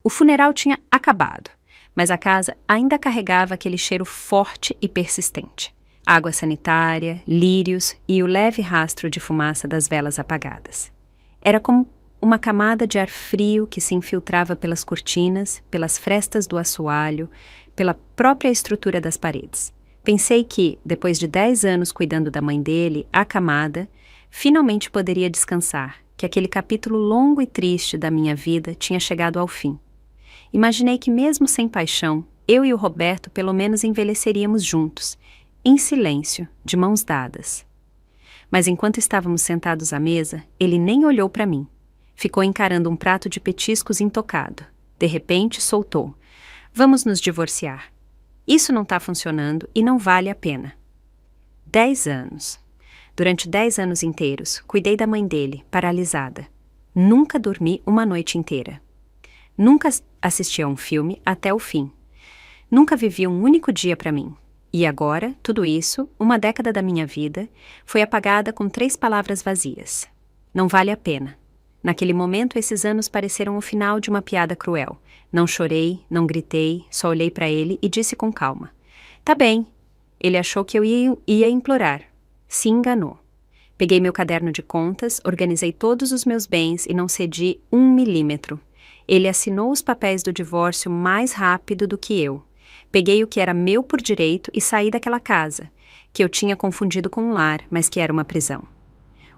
O funeral tinha acabado, mas a casa ainda carregava aquele cheiro forte e persistente. Água sanitária, lírios e o leve rastro de fumaça das velas apagadas. Era como uma camada de ar frio que se infiltrava pelas cortinas, pelas frestas do assoalho, pela própria estrutura das paredes. Pensei que, depois de 10 anos cuidando da mãe dele, acamada, finalmente poderia descansar, que aquele capítulo longo e triste da minha vida tinha chegado ao fim. Imaginei que mesmo sem paixão, eu e o Roberto pelo menos envelheceríamos juntos, em silêncio, de mãos dadas. Mas enquanto estávamos sentados à mesa, ele nem olhou para mim. Ficou encarando um prato de petiscos intocado. De repente, soltou: "Vamos nos divorciar. Isso não está funcionando e não vale a pena." 10 anos. Durante 10 anos inteiros, cuidei da mãe dele, paralisada. Nunca dormi uma noite inteira. Nunca assisti a um filme até o fim. Nunca vivi um único dia para mim. E agora, tudo isso, uma década da minha vida, foi apagada com 3 palavras vazias. Não vale a pena. Naquele momento, esses anos pareceram o final de uma piada cruel. Não chorei, não gritei, só olhei para ele e disse com calma: "Tá bem." Ele achou que eu ia implorar. Se enganou. Peguei meu caderno de contas, organizei todos os meus bens e não cedi 1 milímetro. Ele assinou os papéis do divórcio mais rápido do que eu. Peguei o que era meu por direito e saí daquela casa, que eu tinha confundido com um lar, mas que era uma prisão.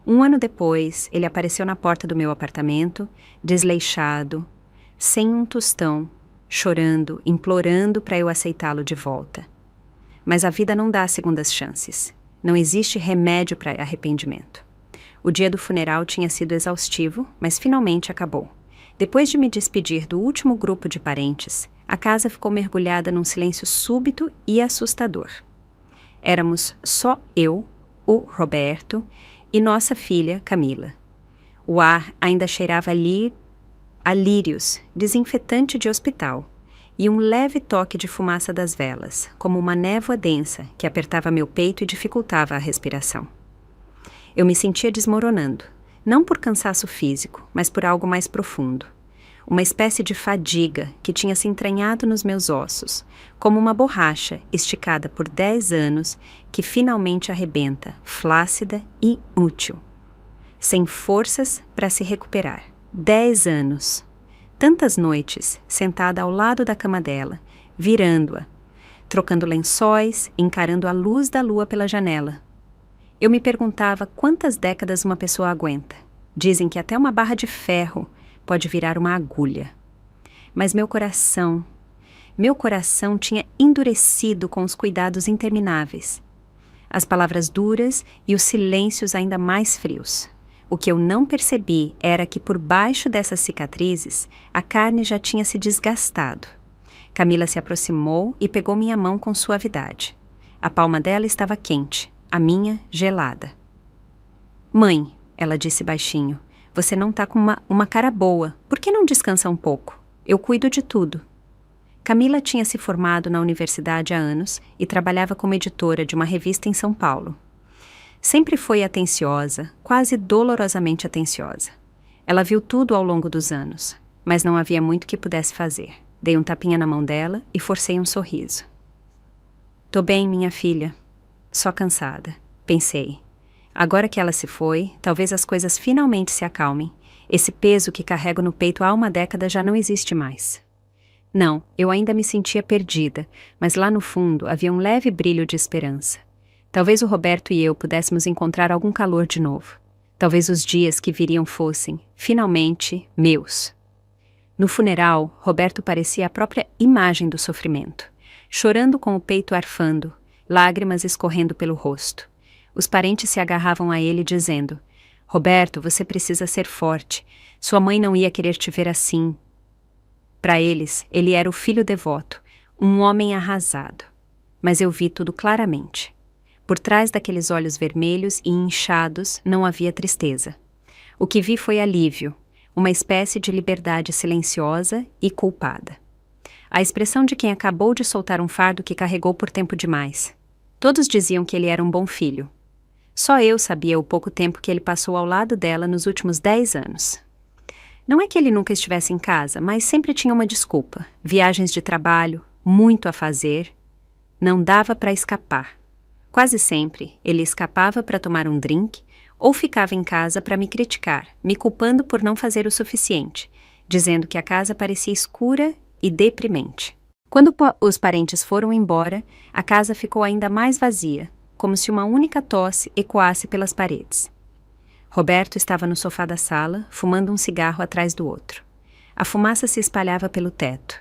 1 ano depois, ele apareceu na porta do meu apartamento, desleixado, sem um tostão, chorando, implorando para eu aceitá-lo de volta. Mas a vida não dá segundas chances. Não existe remédio para arrependimento. O dia do funeral tinha sido exaustivo, mas finalmente acabou. Depois de me despedir do último grupo de parentes, a casa ficou mergulhada num silêncio súbito e assustador. Éramos só eu, o Roberto e nossa filha, Camila. O ar ainda cheirava a lírios, desinfetante de hospital, e um leve toque de fumaça das velas, como uma névoa densa que apertava meu peito e dificultava a respiração. Eu me sentia desmoronando, não por cansaço físico, mas por algo mais profundo. Uma espécie de fadiga que tinha se entranhado nos meus ossos, como uma borracha esticada por 10 anos que finalmente arrebenta, flácida e útil. Sem forças para se recuperar. 10 anos. Tantas noites, sentada ao lado da cama dela, virando-a, trocando lençóis, encarando a luz da lua pela janela. Eu me perguntava quantas décadas uma pessoa aguenta. Dizem que até uma barra de ferro pode virar uma agulha. Mas meu coração tinha endurecido com os cuidados intermináveis. As palavras duras e os silêncios ainda mais frios. O que eu não percebi era que por baixo dessas cicatrizes, a carne já tinha se desgastado. Camila se aproximou e pegou minha mão com suavidade. A palma dela estava quente, a minha gelada. "Mãe," ela disse baixinho, "você não tá com uma cara boa. Por que não descansa um pouco? Eu cuido de tudo." Camila tinha se formado na universidade há anos e trabalhava como editora de uma revista em São Paulo. Sempre foi atenciosa, quase dolorosamente atenciosa. Ela viu tudo ao longo dos anos, mas não havia muito que pudesse fazer. Dei um tapinha na mão dela e forcei um sorriso. "Tô bem, minha filha. Só cansada." Pensei. Agora que ela se foi, talvez as coisas finalmente se acalmem. Esse peso que carrego no peito há uma década já não existe mais. Não, eu ainda me sentia perdida, mas lá no fundo havia um leve brilho de esperança. Talvez o Roberto e eu pudéssemos encontrar algum calor de novo. Talvez os dias que viriam fossem, finalmente, meus. No funeral, Roberto parecia a própria imagem do sofrimento, chorando com o peito arfando, lágrimas escorrendo pelo rosto. Os parentes se agarravam a ele dizendo: "Roberto, você precisa ser forte. Sua mãe não ia querer te ver assim." Para eles, ele era o filho devoto, um homem arrasado. Mas eu vi tudo claramente. Por trás daqueles olhos vermelhos e inchados não havia tristeza. O que vi foi alívio, uma espécie de liberdade silenciosa e culpada. A expressão de quem acabou de soltar um fardo que carregou por tempo demais. Todos diziam que ele era um bom filho. Só eu sabia o pouco tempo que ele passou ao lado dela nos últimos 10 anos. Não é que ele nunca estivesse em casa, mas sempre tinha uma desculpa. Viagens de trabalho, muito a fazer. Não dava para escapar. Quase sempre, ele escapava para tomar um drink ou ficava em casa para me criticar, me culpando por não fazer o suficiente, dizendo que a casa parecia escura e deprimente. Quando os parentes foram embora, a casa ficou ainda mais vazia, como se uma única tosse ecoasse pelas paredes. Roberto estava no sofá da sala, fumando um cigarro atrás do outro. A fumaça se espalhava pelo teto.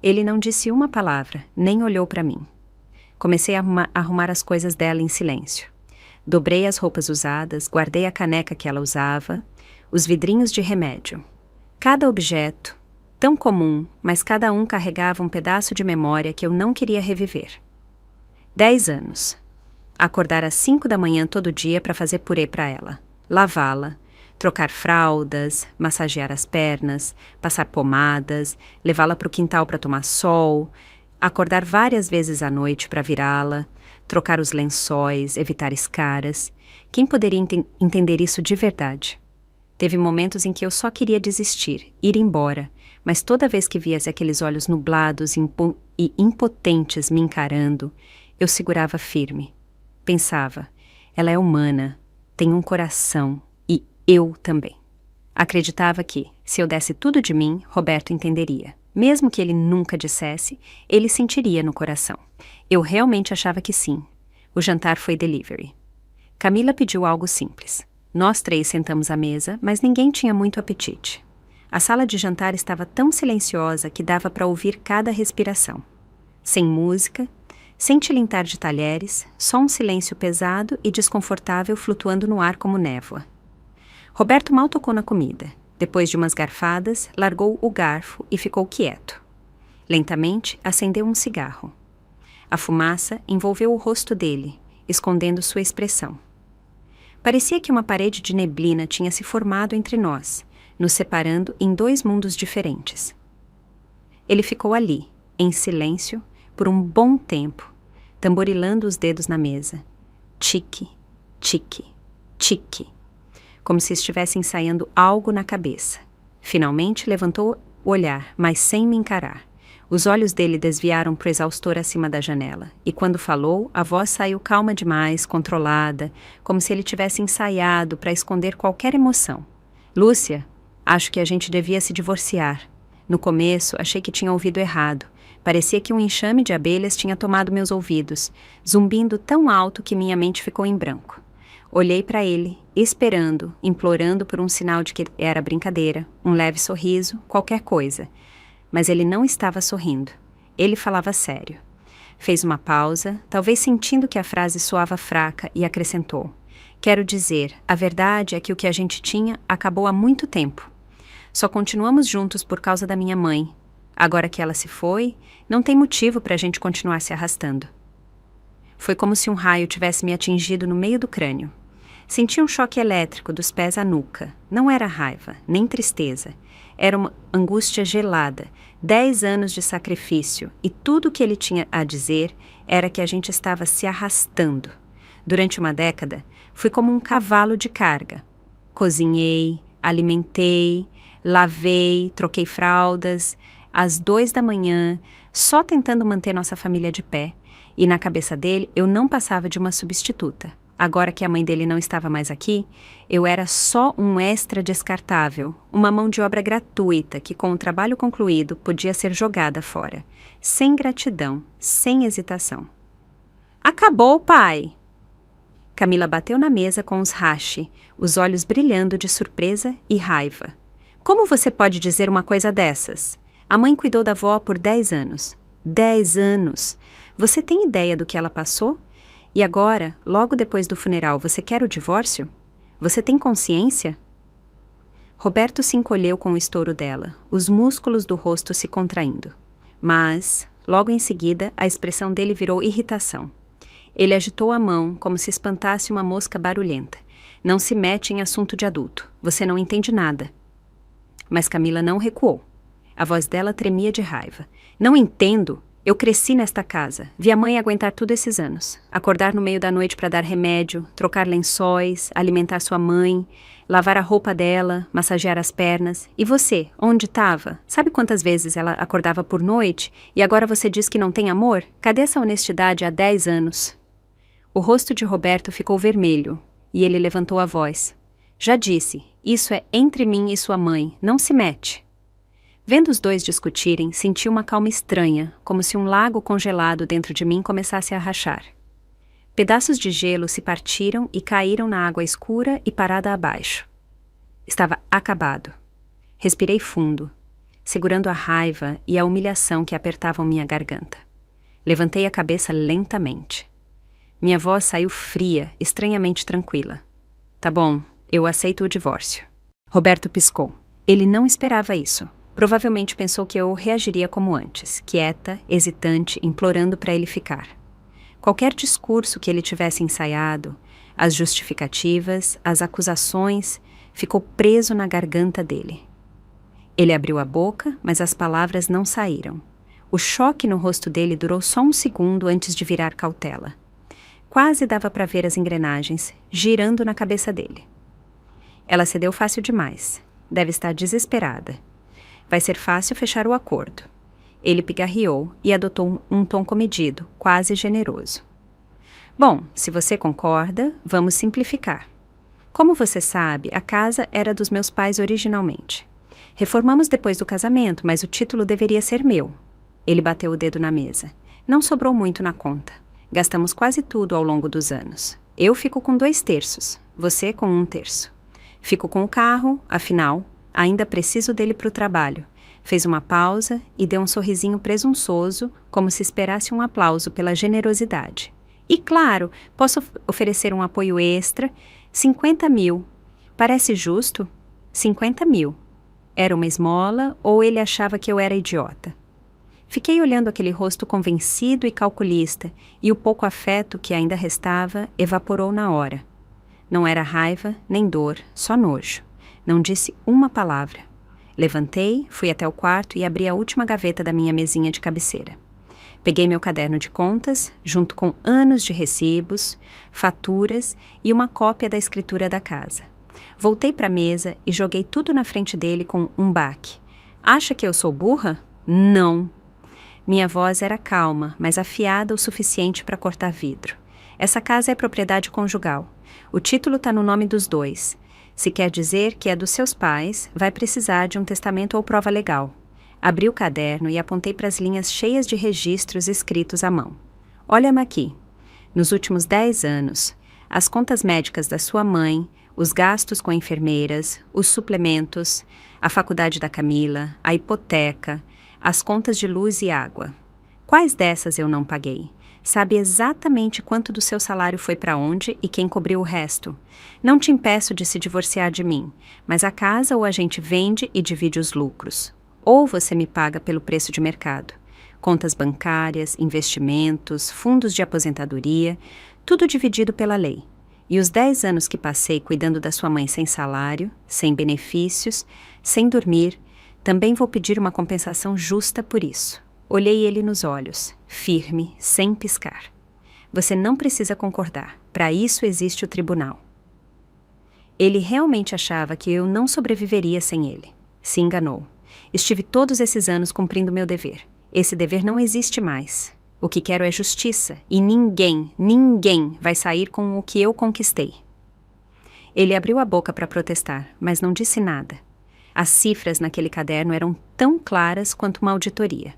Ele não disse uma palavra, nem olhou para mim. Comecei a arrumar as coisas dela em silêncio. Dobrei as roupas usadas, guardei a caneca que ela usava, os vidrinhos de remédio. Cada objeto, tão comum, mas cada um carregava um pedaço de memória que eu não queria reviver. 10 anos. Acordar às 5 da manhã todo dia para fazer purê para ela, lavá-la, trocar fraldas, massagear as pernas, passar pomadas, levá-la para o quintal para tomar sol, acordar várias vezes à noite para virá-la, trocar os lençóis, evitar escaras. Quem poderia entender isso de verdade? Teve momentos em que eu só queria desistir, ir embora, mas toda vez que via aqueles olhos nublados e impotentes me encarando, eu segurava firme. Pensava, ela é humana, tem um coração, e eu também. Acreditava que, se eu desse tudo de mim, Roberto entenderia. Mesmo que ele nunca dissesse, ele sentiria no coração. Eu realmente achava que sim. O jantar foi delivery. Camila pediu algo simples. Nós 3 sentamos à mesa, mas ninguém tinha muito apetite. A sala de jantar estava tão silenciosa que dava para ouvir cada respiração. Sem música, sem tilintar de talheres, só um silêncio pesado e desconfortável flutuando no ar como névoa. Roberto mal tocou na comida. Depois de umas garfadas, largou o garfo e ficou quieto. Lentamente, acendeu um cigarro. A fumaça envolveu o rosto dele, escondendo sua expressão. Parecia que uma parede de neblina tinha se formado entre nós, nos separando em 2 mundos diferentes. Ele ficou ali, em silêncio, por um bom tempo, tamborilando os dedos na mesa. Tique, tique, tique. Como se estivesse ensaiando algo na cabeça. Finalmente levantou o olhar, mas sem me encarar. Os olhos dele desviaram para o exaustor acima da janela, e quando falou, a voz saiu calma demais, controlada, como se ele tivesse ensaiado para esconder qualquer emoção. Lúcia, acho que a gente devia se divorciar. No começo, achei que tinha ouvido errado. Parecia que um enxame de abelhas tinha tomado meus ouvidos, zumbindo tão alto que minha mente ficou em branco. Olhei para ele, esperando, implorando por um sinal de que era brincadeira, um leve sorriso, qualquer coisa. Mas ele não estava sorrindo. Ele falava sério. Fez uma pausa, talvez sentindo que a frase soava fraca, e acrescentou. Quero dizer, a verdade é que o que a gente tinha acabou há muito tempo. Só continuamos juntos por causa da minha mãe. Agora que ela se foi, não tem motivo para a gente continuar se arrastando. Foi como se um raio tivesse me atingido no meio do crânio. Senti um choque elétrico dos pés à nuca. Não era raiva, nem tristeza. Era uma angústia gelada, 10 anos de sacrifício, e tudo o que ele tinha a dizer era que a gente estava se arrastando. Durante uma década, fui como um cavalo de carga. Cozinhei, alimentei, lavei, troquei fraldas, às 2 da manhã, só tentando manter nossa família de pé, e na cabeça dele eu não passava de uma substituta. Agora que a mãe dele não estava mais aqui, eu era só um extra descartável, uma mão de obra gratuita que, com o trabalho concluído, podia ser jogada fora, sem gratidão, sem hesitação. Acabou, pai! Camila bateu na mesa com os hashi, os olhos brilhando de surpresa e raiva. Como você pode dizer uma coisa dessas? A mãe cuidou da avó por 10 anos. 10 anos! Você tem ideia do que ela passou? E agora, logo depois do funeral, você quer o divórcio? Você tem consciência? Roberto se encolheu com o estouro dela, os músculos do rosto se contraindo. Mas, logo em seguida, a expressão dele virou irritação. Ele agitou a mão como se espantasse uma mosca barulhenta. Não se mete em assunto de adulto. Você não entende nada. Mas Camila não recuou. A voz dela tremia de raiva. Não entendo? Eu cresci nesta casa, vi a mãe aguentar tudo esses anos. Acordar no meio da noite para dar remédio, trocar lençóis, alimentar sua mãe, lavar a roupa dela, massagear as pernas. E você, onde estava? Sabe quantas vezes ela acordava por noite e agora você diz que não tem amor? Cadê essa honestidade há 10 anos? O rosto de Roberto ficou vermelho e ele levantou a voz. Já disse, isso é entre mim e sua mãe, não se mete. Vendo os dois discutirem, senti uma calma estranha, como se um lago congelado dentro de mim começasse a rachar. Pedaços de gelo se partiram e caíram na água escura e parada abaixo. Estava acabado. Respirei fundo, segurando a raiva e a humilhação que apertavam minha garganta. Levantei a cabeça lentamente. Minha voz saiu fria, estranhamente tranquila. Tá bom, eu aceito o divórcio. Roberto piscou. Ele não esperava isso. Provavelmente pensou que eu reagiria como antes, quieta, hesitante, implorando para ele ficar. Qualquer discurso que ele tivesse ensaiado, as justificativas, as acusações, ficou preso na garganta dele. Ele abriu a boca, mas as palavras não saíram. O choque no rosto dele durou só um segundo antes de virar cautela. Quase dava para ver as engrenagens girando na cabeça dele. Ela cedeu fácil demais. Deve estar desesperada. Vai ser fácil fechar o acordo. Ele pigarreou e adotou um tom comedido, quase generoso. Bom, se você concorda, vamos simplificar. Como você sabe, a casa era dos meus pais originalmente. Reformamos depois do casamento, mas o título deveria ser meu. Ele bateu o dedo na mesa. Não sobrou muito na conta. Gastamos quase tudo ao longo dos anos. Eu fico com 2/3, você com 1/3. Fico com o carro, afinal, ainda preciso dele para o trabalho. Fez uma pausa e deu um sorrisinho presunçoso, como se esperasse um aplauso pela generosidade. E claro, posso oferecer um apoio extra, 50 mil. Parece justo? 50 mil. Era uma esmola ou ele achava que eu era idiota? Fiquei olhando aquele rosto convencido e calculista, e o pouco afeto que ainda restava evaporou na hora. Não era raiva, nem dor, só nojo. Não disse uma palavra. Levantei, fui até o quarto e abri a última gaveta da minha mesinha de cabeceira. Peguei meu caderno de contas, junto com anos de recibos, faturas e uma cópia da escritura da casa. Voltei para a mesa e joguei tudo na frente dele com um baque. Acha que eu sou burra? Não. Minha voz era calma, mas afiada o suficiente para cortar vidro. Essa casa é propriedade conjugal. O título está no nome dos dois. Se quer dizer que é dos seus pais, vai precisar de um testamento ou prova legal. Abri o caderno e apontei para as linhas cheias de registros escritos à mão. Olha-me aqui. Nos últimos 10 anos, as contas médicas da sua mãe, os gastos com enfermeiras, os suplementos, a faculdade da Camila, a hipoteca, as contas de luz e água. Quais dessas eu não paguei? Sabe exatamente quanto do seu salário foi para onde e quem cobriu o resto. Não te impeço de se divorciar de mim, mas a casa ou a gente vende e divide os lucros. Ou você me paga pelo preço de mercado. Contas bancárias, investimentos, fundos de aposentadoria, tudo dividido pela lei. E os 10 anos que passei cuidando da sua mãe sem salário, sem benefícios, sem dormir, também vou pedir uma compensação justa por isso. Olhei ele nos olhos, firme, sem piscar. Você não precisa concordar. Para isso existe o tribunal. Ele realmente achava que eu não sobreviveria sem ele. Se enganou. Estive todos esses anos cumprindo meu dever. Esse dever não existe mais. O que quero é justiça. E ninguém vai sair com o que eu conquistei. Ele abriu a boca para protestar, mas não disse nada. As cifras naquele caderno eram tão claras quanto uma auditoria.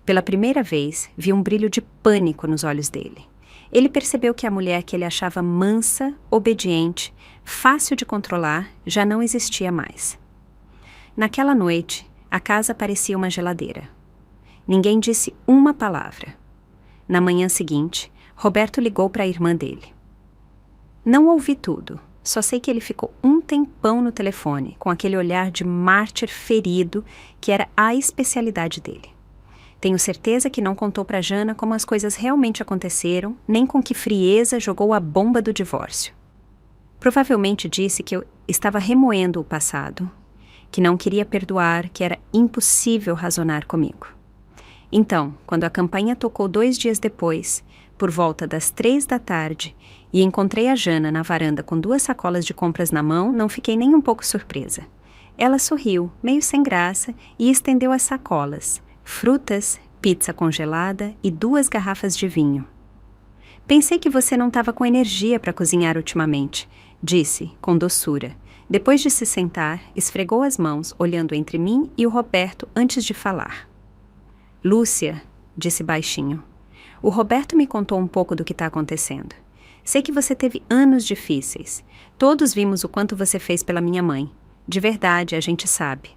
Pela primeira vez, vi um brilho de pânico nos olhos dele. Ele percebeu que a mulher que ele achava mansa, obediente, fácil de controlar, já não existia mais. Naquela noite, a casa parecia uma geladeira. Ninguém disse uma palavra. Na manhã seguinte, Roberto ligou para a irmã dele. Não ouvi tudo, só sei que ele ficou um tempão no telefone, com aquele olhar de mártir ferido que era a especialidade dele. Tenho certeza que não contou para Jana como as coisas realmente aconteceram, nem com que frieza jogou a bomba do divórcio. Provavelmente disse que eu estava remoendo o passado, que não queria perdoar, que era impossível razonar comigo. Então, quando a campainha tocou 2 dias depois, por volta das 3 da tarde, e encontrei a Jana na varanda com 2 sacolas de compras na mão, não fiquei nem um pouco surpresa. Ela sorriu, meio sem graça, e estendeu as sacolas, frutas, pizza congelada e 2 garrafas de vinho. Pensei que você não estava com energia para cozinhar ultimamente, disse, com doçura. Depois de se sentar, esfregou as mãos, olhando entre mim e o Roberto antes de falar. Lúcia, disse baixinho, o Roberto me contou um pouco do que está acontecendo. Sei que você teve anos difíceis. Todos vimos o quanto você fez pela minha mãe. De verdade, a gente sabe.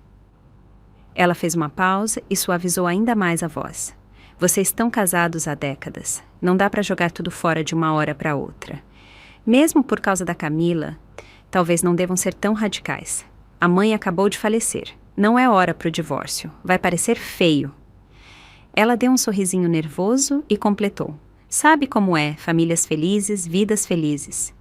Ela fez uma pausa e suavizou ainda mais a voz. Vocês estão casados há décadas. Não dá para jogar tudo fora de uma hora para outra. Mesmo por causa da Camila, talvez não devam ser tão radicais. A mãe acabou de falecer. Não é hora para o divórcio. Vai parecer feio. Ela deu um sorrisinho nervoso e completou. Sabe como é, famílias felizes, vidas felizes.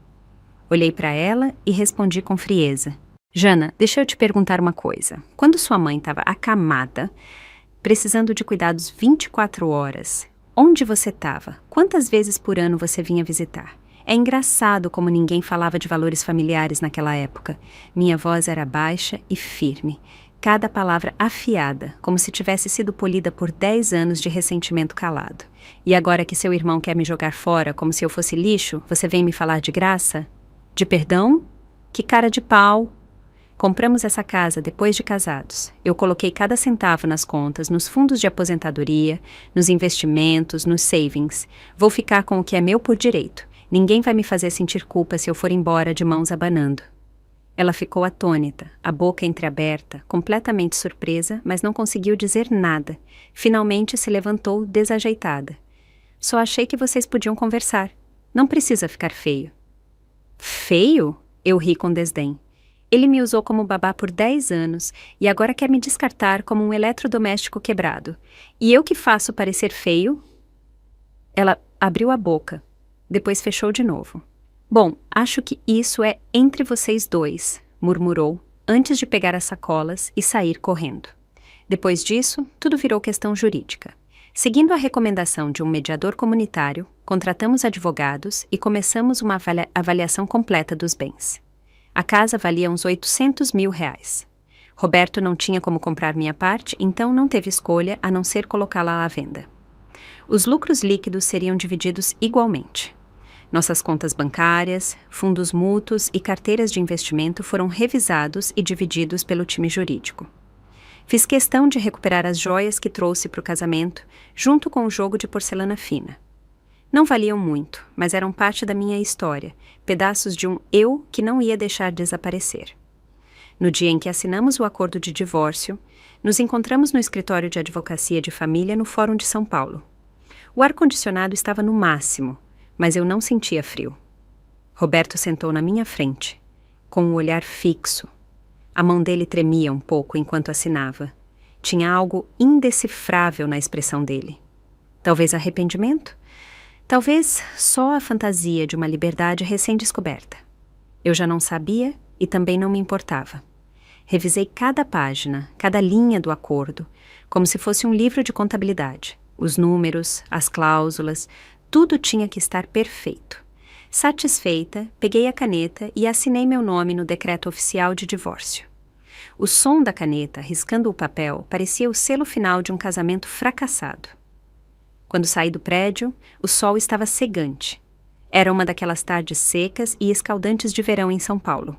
Olhei para ela e respondi com frieza. Jana, deixa eu te perguntar uma coisa. Quando sua mãe estava acamada, precisando de cuidados 24 horas, onde você estava? Quantas vezes por ano você vinha visitar? É engraçado como ninguém falava de valores familiares naquela época. Minha voz era baixa e firme, cada palavra afiada, como se tivesse sido polida por 10 anos de ressentimento calado. E agora que seu irmão quer me jogar fora como se eu fosse lixo, você vem me falar de graça? De perdão? Que cara de pau! Compramos essa casa depois de casados. Eu coloquei cada centavo nas contas, nos fundos de aposentadoria, nos investimentos, nos savings. Vou ficar com o que é meu por direito. Ninguém vai me fazer sentir culpa se eu for embora de mãos abanando. Ela ficou atônita, a boca entreaberta, completamente surpresa, mas não conseguiu dizer nada. Finalmente se levantou desajeitada. Só achei que vocês podiam conversar. Não precisa ficar feio. Feio? Eu ri com desdém. Ele me usou como babá por 10 anos e agora quer me descartar como um eletrodoméstico quebrado. E eu que faço parecer feio? Ela abriu a boca, depois fechou de novo. Bom, acho que isso é entre vocês dois, murmurou, antes de pegar as sacolas e sair correndo. Depois disso, tudo virou questão jurídica. Seguindo a recomendação de um mediador comunitário, contratamos advogados e começamos uma avaliação completa dos bens. A casa valia uns R$800 mil. Roberto não tinha como comprar minha parte, então não teve escolha a não ser colocá-la à venda. Os lucros líquidos seriam divididos igualmente. Nossas contas bancárias, fundos mútuos e carteiras de investimento foram revisados e divididos pelo time jurídico. Fiz questão de recuperar as joias que trouxe para o casamento, junto com o jogo de porcelana fina. Não valiam muito, mas eram parte da minha história, pedaços de um eu que não ia deixar desaparecer. No dia em que assinamos o acordo de divórcio, nos encontramos no escritório de advocacia de família no Fórum de São Paulo. O ar-condicionado estava no máximo, mas eu não sentia frio. Roberto sentou na minha frente, com um olhar fixo. A mão dele tremia um pouco enquanto assinava. Tinha algo indecifrável na expressão dele. Talvez arrependimento? Talvez só a fantasia de uma liberdade recém-descoberta. Eu já não sabia e também não me importava. Revisei cada página, cada linha do acordo, como se fosse um livro de contabilidade. Os números, as cláusulas, tudo tinha que estar perfeito. Satisfeita, peguei a caneta e assinei meu nome no decreto oficial de divórcio. O som da caneta riscando o papel parecia o selo final de um casamento fracassado. Quando saí do prédio, o sol estava cegante. Era uma daquelas tardes secas e escaldantes de verão em São Paulo.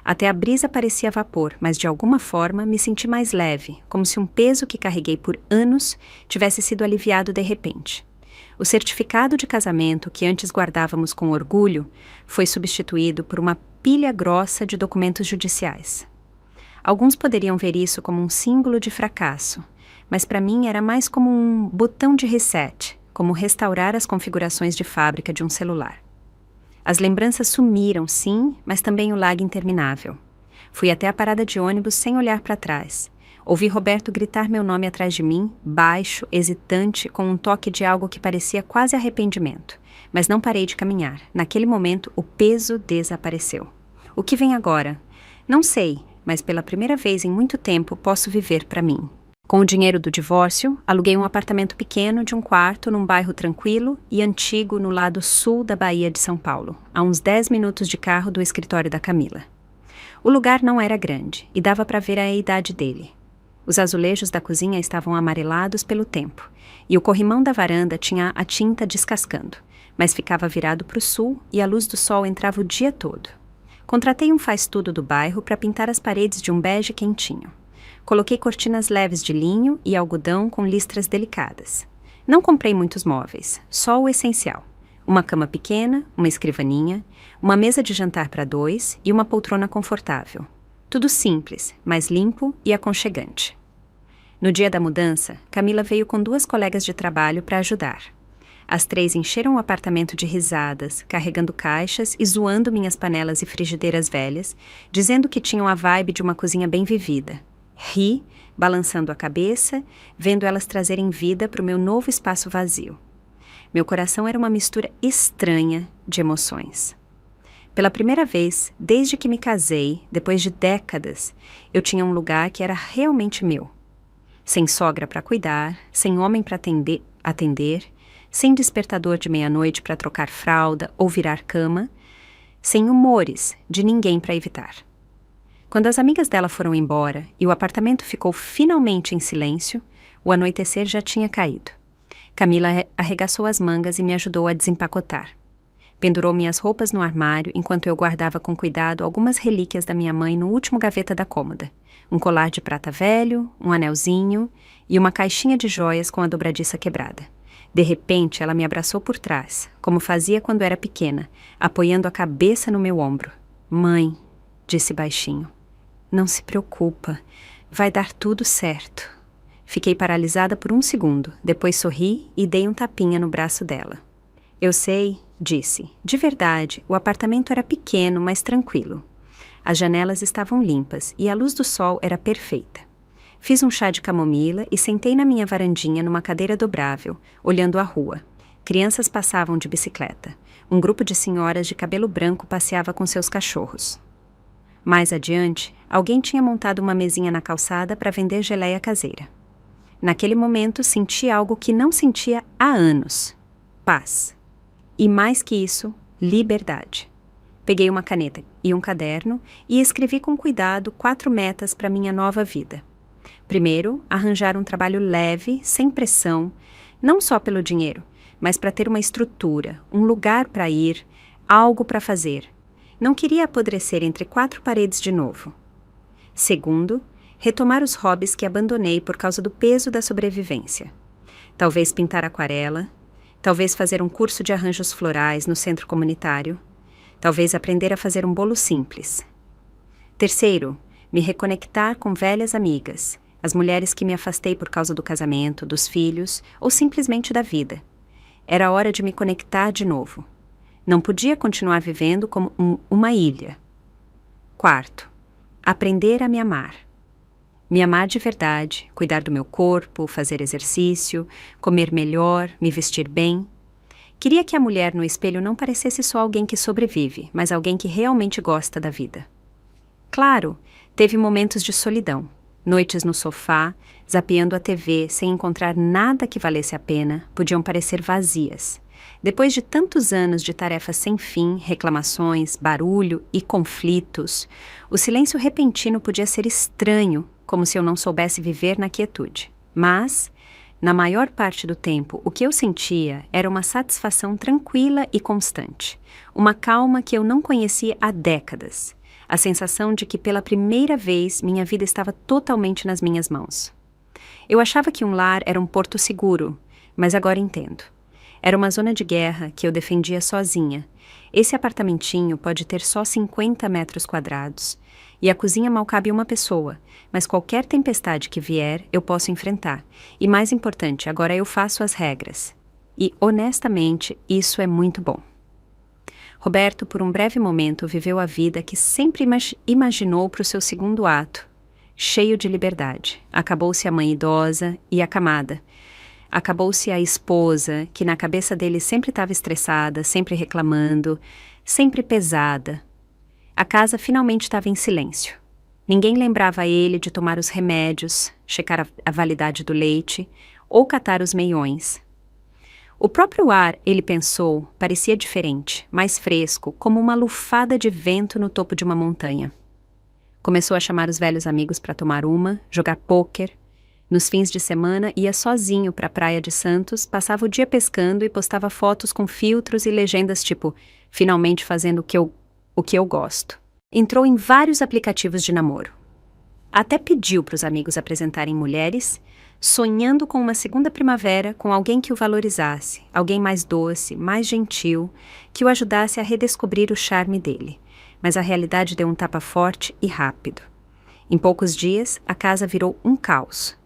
Até a brisa parecia vapor, mas de alguma forma me senti mais leve, como se um peso que carreguei por anos tivesse sido aliviado de repente. O certificado de casamento que antes guardávamos com orgulho foi substituído por uma pilha grossa de documentos judiciais. Alguns poderiam ver isso como um símbolo de fracasso, mas para mim era mais como um botão de reset, como restaurar as configurações de fábrica de um celular. As lembranças sumiram, sim, mas também o lag interminável. Fui até a parada de ônibus sem olhar para trás. Ouvi Roberto gritar meu nome atrás de mim, baixo, hesitante, com um toque de algo que parecia quase arrependimento. Mas não parei de caminhar. Naquele momento, o peso desapareceu. O que vem agora? Não sei, mas pela primeira vez em muito tempo posso viver para mim. Com o dinheiro do divórcio, aluguei um apartamento pequeno de um quarto num bairro tranquilo e antigo no lado sul da Baía de São Paulo, a uns 10 minutos de carro do escritório da Camila. O lugar não era grande e dava para ver a idade dele. Os azulejos da cozinha estavam amarelados pelo tempo e o corrimão da varanda tinha a tinta descascando, mas ficava virado para o sul e a luz do sol entrava o dia todo. Contratei um faz-tudo do bairro para pintar as paredes de um bege quentinho. Coloquei cortinas leves de linho e algodão com listras delicadas. Não comprei muitos móveis, só o essencial. Uma cama pequena, uma escrivaninha, uma mesa de jantar para 2 e uma poltrona confortável. Tudo simples, mas limpo e aconchegante. No dia da mudança, Camila veio com 2 colegas de trabalho para ajudar. As 3 encheram o apartamento de risadas, carregando caixas e zoando minhas panelas e frigideiras velhas, dizendo que tinham a vibe de uma cozinha bem vivida. Ri, balançando a cabeça, vendo elas trazerem vida para o meu novo espaço vazio. Meu coração era uma mistura estranha de emoções. Pela primeira vez, desde que me casei, depois de décadas, eu tinha um lugar que era realmente meu. Sem sogra para cuidar, sem homem para atender, sem despertador de meia-noite para trocar fralda ou virar cama, sem humores de ninguém para evitar. Quando as amigas dela foram embora e o apartamento ficou finalmente em silêncio, o anoitecer já tinha caído. Camila arregaçou as mangas e me ajudou a desempacotar. Pendurou minhas roupas no armário enquanto eu guardava com cuidado algumas relíquias da minha mãe no último gaveta da cômoda. Um colar de prata velho, um anelzinho e uma caixinha de joias com a dobradiça quebrada. De repente, ela me abraçou por trás, como fazia quando era pequena, apoiando a cabeça no meu ombro. "Mãe", disse baixinho. "Não se preocupa, vai dar tudo certo." Fiquei paralisada por um segundo, depois sorri e dei um tapinha no braço dela. "Eu sei", disse. De verdade, o apartamento era pequeno, mas tranquilo. As janelas estavam limpas e a luz do sol era perfeita. Fiz um chá de camomila e sentei na minha varandinha numa cadeira dobrável, olhando a rua. Crianças passavam de bicicleta. Um grupo de senhoras de cabelo branco passeava com seus cachorros. Mais adiante, alguém tinha montado uma mesinha na calçada para vender geleia caseira. Naquele momento, senti algo que não sentia há anos: paz. E mais que isso, liberdade. Peguei uma caneta e um caderno e escrevi com cuidado 4 metas para minha nova vida. Primeiro, arranjar um trabalho leve, sem pressão, não só pelo dinheiro, mas para ter uma estrutura, um lugar para ir, algo para fazer. Não queria apodrecer entre 4 paredes de novo. Segundo, retomar os hobbies que abandonei por causa do peso da sobrevivência. Talvez pintar aquarela, talvez fazer um curso de arranjos florais no centro comunitário, talvez aprender a fazer um bolo simples. Terceiro, me reconectar com velhas amigas, as mulheres que me afastei por causa do casamento, dos filhos ou simplesmente da vida. Era hora de me conectar de novo. Não podia continuar vivendo como uma ilha. Quarto, aprender a me amar. Me amar de verdade, cuidar do meu corpo, fazer exercício, comer melhor, me vestir bem. Queria que a mulher no espelho não parecesse só alguém que sobrevive, mas alguém que realmente gosta da vida. Claro, teve momentos de solidão. Noites no sofá, zapeando a TV sem encontrar nada que valesse a pena, podiam parecer vazias. Depois de tantos anos de tarefas sem fim, reclamações, barulho e conflitos, o silêncio repentino podia ser estranho, como se eu não soubesse viver na quietude. Mas, na maior parte do tempo, o que eu sentia era uma satisfação tranquila e constante, uma calma que eu não conhecia há décadas. A sensação de que pela primeira vez minha vida estava totalmente nas minhas mãos. Eu achava que um lar era um porto seguro, mas agora entendo. Era uma zona de guerra que eu defendia sozinha. Esse apartamentinho pode ter só 50 metros quadrados, e a cozinha mal cabe uma pessoa, mas qualquer tempestade que vier eu posso enfrentar. E mais importante, agora eu faço as regras. E, honestamente, isso é muito bom. Roberto, por um breve momento, viveu a vida que sempre imaginou para o seu segundo ato, cheio de liberdade. Acabou-se a mãe idosa e acamada. Acabou-se a esposa, que na cabeça dele sempre estava estressada, sempre reclamando, sempre pesada. A casa finalmente estava em silêncio. Ninguém lembrava ele de tomar os remédios, checar a validade do leite ou catar os meiões. O próprio ar, ele pensou, parecia diferente, mais fresco, como uma lufada de vento no topo de uma montanha. Começou a chamar os velhos amigos para tomar uma, jogar pôquer. Nos fins de semana, ia sozinho para a Praia de Santos, passava o dia pescando e postava fotos com filtros e legendas tipo "finalmente fazendo o que eu gosto". Entrou em vários aplicativos de namoro. Até pediu para os amigos apresentarem mulheres, sonhando com uma segunda primavera com alguém que o valorizasse, alguém mais doce, mais gentil, que o ajudasse a redescobrir o charme dele. Mas a realidade deu um tapa forte e rápido. Em poucos dias, a casa virou um caos.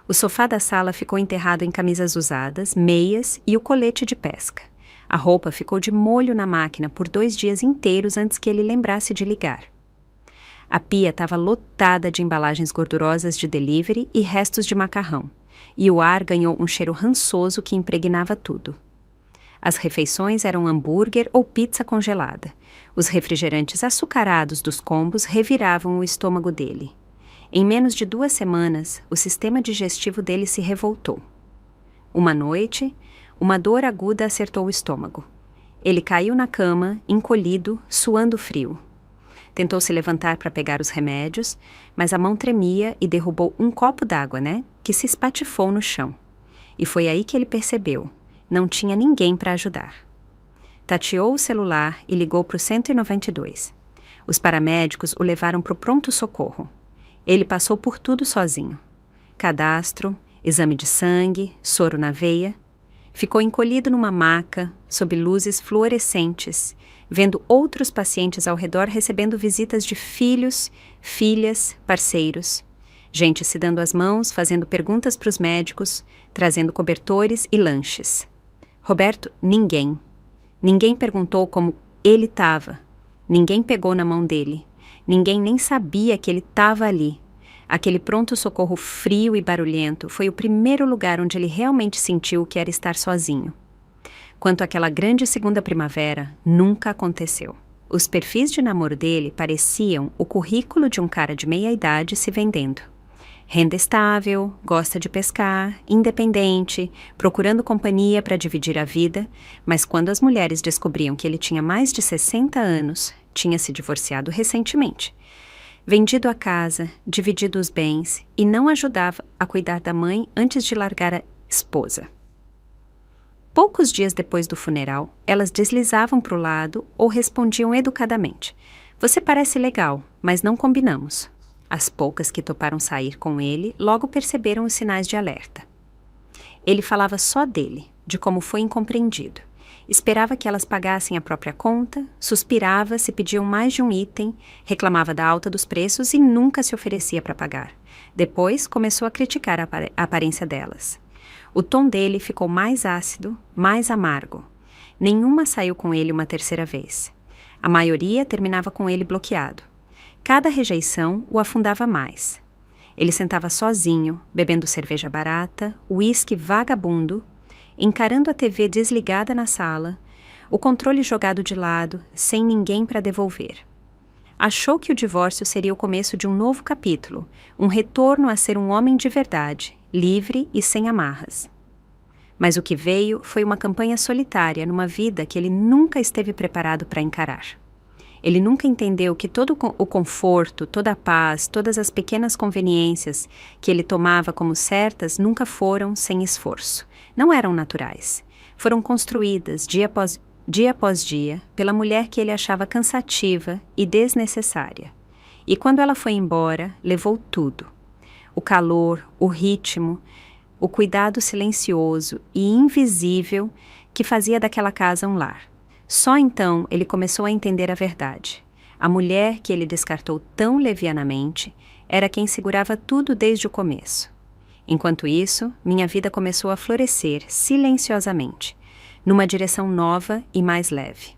O sofá da sala ficou enterrado em camisas usadas, meias e o colete de pesca. A roupa ficou de molho na máquina por 2 dias inteiros antes que ele lembrasse de ligar. A pia estava lotada de embalagens gordurosas de delivery e restos de macarrão, e o ar ganhou um cheiro rançoso que impregnava tudo. As refeições eram hambúrguer ou pizza congelada. Os refrigerantes açucarados dos combos reviravam o estômago dele. Em menos de 2 semanas, o sistema digestivo dele se revoltou. Uma noite, uma dor aguda acertou o estômago. Ele caiu na cama, encolhido, suando frio. Tentou se levantar para pegar os remédios, mas a mão tremia e derrubou um copo d'água, que se espatifou no chão. E foi aí que ele percebeu. Não tinha ninguém para ajudar. Tateou o celular e ligou para o 192. Os paramédicos o levaram para o pronto-socorro. Ele passou por tudo sozinho. Cadastro, exame de sangue, soro na veia. Ficou encolhido numa maca, sob luzes fluorescentes, vendo outros pacientes ao redor recebendo visitas de filhos, filhas, parceiros. Gente se dando as mãos, fazendo perguntas para os médicos, trazendo cobertores e lanches. Roberto, ninguém. Ninguém perguntou como ele estava. Ninguém pegou na mão dele. Ninguém nem sabia que ele estava ali. Aquele pronto-socorro frio e barulhento foi o primeiro lugar onde ele realmente sentiu o que era estar sozinho. Quanto àquela grande segunda primavera, nunca aconteceu. Os perfis de namoro dele pareciam o currículo de um cara de meia-idade se vendendo. Renda estável, gosta de pescar, independente, procurando companhia para dividir a vida, mas quando as mulheres descobriam que ele tinha mais de 60 anos, tinha se divorciado recentemente, vendido a casa, dividido os bens e não ajudava a cuidar da mãe antes de largar a esposa. Poucos dias depois do funeral, elas deslizavam para o lado ou respondiam educadamente: "Você parece legal, mas não combinamos." As poucas que toparam sair com ele logo perceberam os sinais de alerta. Ele falava só dele, de como foi incompreendido. Esperava que elas pagassem a própria conta, suspirava se pediam mais de um item, reclamava da alta dos preços e nunca se oferecia para pagar. Depois começou a criticar a aparência delas. O tom dele ficou mais ácido, mais amargo. Nenhuma saiu com ele uma terceira vez. A maioria terminava com ele bloqueado. Cada rejeição o afundava mais. Ele sentava sozinho, bebendo cerveja barata, uísque vagabundo, encarando a TV desligada na sala, o controle jogado de lado, sem ninguém para devolver. Achou que o divórcio seria o começo de um novo capítulo, um retorno a ser um homem de verdade, livre e sem amarras. Mas o que veio foi uma campanha solitária numa vida que ele nunca esteve preparado para encarar. Ele nunca entendeu que todo o conforto, toda a paz, todas as pequenas conveniências que ele tomava como certas nunca foram sem esforço. Não eram naturais. Foram construídas dia após dia pela mulher que ele achava cansativa e desnecessária. E quando ela foi embora, levou tudo. O calor, o ritmo, o cuidado silencioso e invisível que fazia daquela casa um lar. Só então ele começou a entender a verdade. A mulher que ele descartou tão levianamente era quem segurava tudo desde o começo. Enquanto isso, minha vida começou a florescer silenciosamente, numa direção nova e mais leve.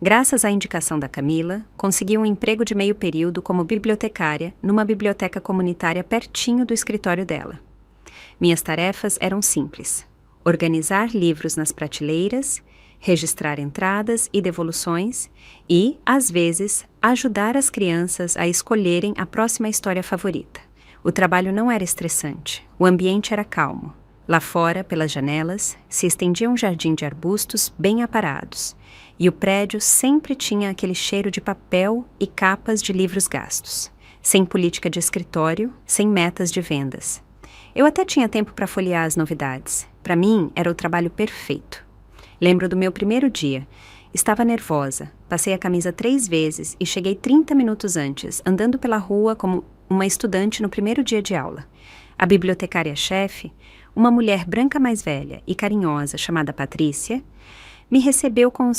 Graças à indicação da Camila, consegui um emprego de meio período como bibliotecária numa biblioteca comunitária pertinho do escritório dela. Minhas tarefas eram simples: organizar livros nas prateleiras, registrar entradas e devoluções e, às vezes, ajudar as crianças a escolherem a próxima história favorita. O trabalho não era estressante, o ambiente era calmo. Lá fora, pelas janelas, se estendia um jardim de arbustos bem aparados, e o prédio sempre tinha aquele cheiro de papel e capas de livros gastos, sem política de escritório, sem metas de vendas. Eu até tinha tempo para folhear as novidades. Para mim, era o trabalho perfeito. Lembro do meu primeiro dia. Estava nervosa, passei a camisa 3 vezes e cheguei 30 minutos antes, andando pela rua como uma estudante no primeiro dia de aula. A bibliotecária-chefe, uma mulher branca mais velha e carinhosa chamada Patrícia, me recebeu com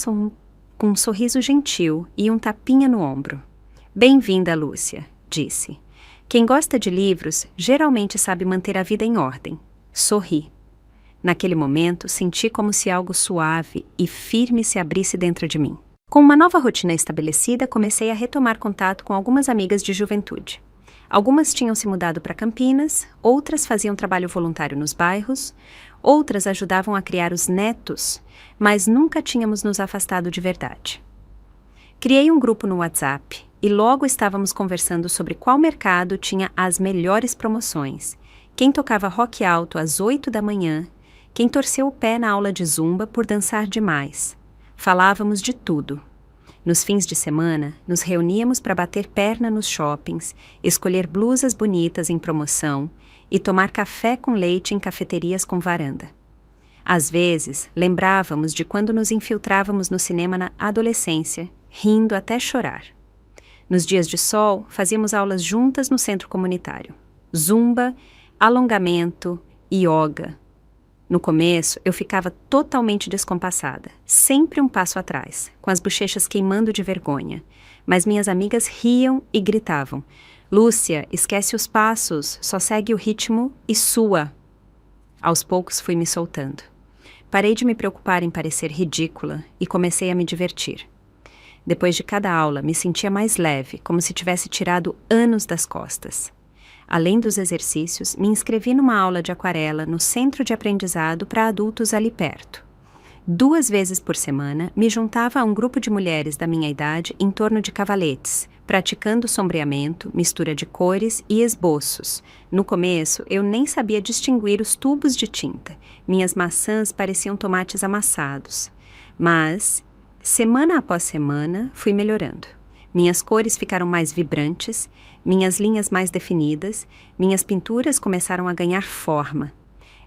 um sorriso gentil e um tapinha no ombro. "Bem-vinda, Lúcia", disse. "Quem gosta de livros geralmente sabe manter a vida em ordem." Sorri. Naquele momento, senti como se algo suave e firme se abrisse dentro de mim. Com uma nova rotina estabelecida, comecei a retomar contato com algumas amigas de juventude. Algumas tinham se mudado para Campinas, outras faziam trabalho voluntário nos bairros, outras ajudavam a criar os netos, mas nunca tínhamos nos afastado de verdade. Criei um grupo no WhatsApp e logo estávamos conversando sobre qual mercado tinha as melhores promoções, quem tocava rock alto às 8 da manhã, quem torceu o pé na aula de zumba por dançar demais. Falávamos de tudo. Nos fins de semana, nos reuníamos para bater perna nos shoppings, escolher blusas bonitas em promoção e tomar café com leite em cafeterias com varanda. Às vezes, lembrávamos de quando nos infiltrávamos no cinema na adolescência, rindo até chorar. Nos dias de sol, fazíamos aulas juntas no centro comunitário. Zumba, alongamento, yoga. No começo, eu ficava totalmente descompassada, sempre um passo atrás, com as bochechas queimando de vergonha. Mas minhas amigas riam e gritavam: "Lúcia, esquece os passos, só segue o ritmo e sua." Aos poucos fui me soltando. Parei de me preocupar em parecer ridícula e comecei a me divertir. Depois de cada aula, me sentia mais leve, como se tivesse tirado anos das costas. Além dos exercícios, me inscrevi numa aula de aquarela no centro de aprendizado para adultos ali perto. 2 vezes por semana, me juntava a um grupo de mulheres da minha idade em torno de cavaletes, praticando sombreamento, mistura de cores e esboços. No começo, eu nem sabia distinguir os tubos de tinta. Minhas maçãs pareciam tomates amassados. Mas, semana após semana, fui melhorando. Minhas cores ficaram mais vibrantes, minhas linhas mais definidas, minhas pinturas começaram a ganhar forma.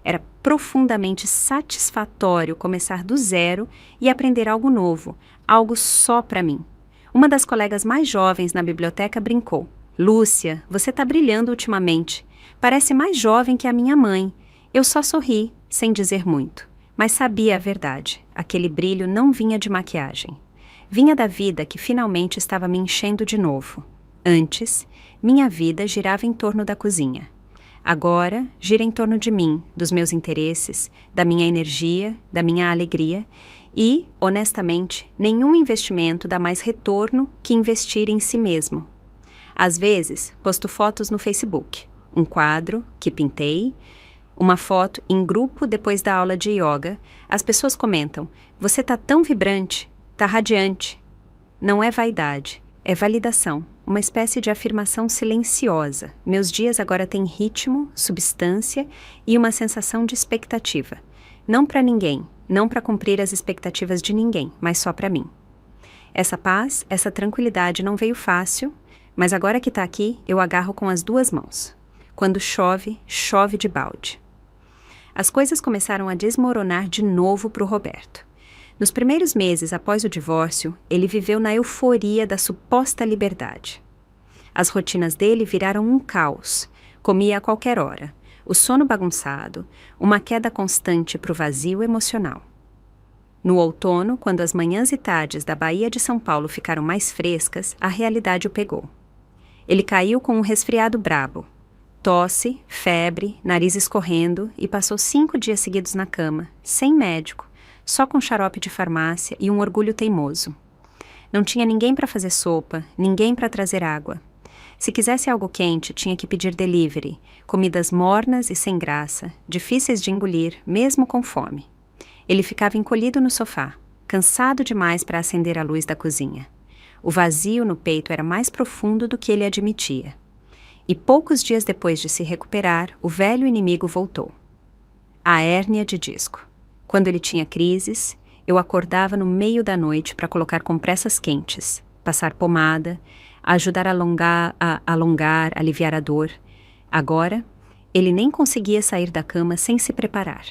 Era profundamente satisfatório começar do zero e aprender algo novo, algo só para mim. Uma das colegas mais jovens na biblioteca brincou: "Lúcia, você está brilhando ultimamente. Parece mais jovem que a minha mãe." Eu só sorri, sem dizer muito, mas sabia a verdade. Aquele brilho não vinha de maquiagem. Vinha da vida que finalmente estava me enchendo de novo. Antes, minha vida girava em torno da cozinha. Agora, gira em torno de mim, dos meus interesses, da minha energia, da minha alegria e, honestamente, nenhum investimento dá mais retorno que investir em si mesmo. Às vezes, posto fotos no Facebook, um quadro que pintei, uma foto em grupo depois da aula de yoga. As pessoas comentam: "Você tá tão vibrante, tá radiante." Não é vaidade, é validação, uma espécie de afirmação silenciosa. Meus dias agora têm ritmo, substância e uma sensação de expectativa. Não para ninguém, não para cumprir as expectativas de ninguém, mas só para mim. Essa paz, essa tranquilidade não veio fácil, mas agora que tá aqui, eu agarro com as 2 mãos. Quando chove, chove de balde. As coisas começaram a desmoronar de novo para o Roberto. Nos primeiros meses após o divórcio, ele viveu na euforia da suposta liberdade. As rotinas dele viraram um caos. Comia a qualquer hora, o sono bagunçado, uma queda constante para o vazio emocional. No outono, quando as manhãs e tardes da Baía de São Paulo ficaram mais frescas, a realidade o pegou. Ele caiu com um resfriado brabo. Tosse, febre, nariz escorrendo e passou 5 dias seguidos na cama, sem médico, só com xarope de farmácia e um orgulho teimoso. Não tinha ninguém para fazer sopa, ninguém para trazer água. Se quisesse algo quente, tinha que pedir delivery, comidas mornas e sem graça, difíceis de engolir, mesmo com fome. Ele ficava encolhido no sofá, cansado demais para acender a luz da cozinha. O vazio no peito era mais profundo do que ele admitia. E poucos dias depois de se recuperar, o velho inimigo voltou. A hérnia de disco. Quando ele tinha crises, eu acordava no meio da noite para colocar compressas quentes, passar pomada, ajudar a alongar, aliviar a dor. Agora, ele nem conseguia sair da cama sem se preparar.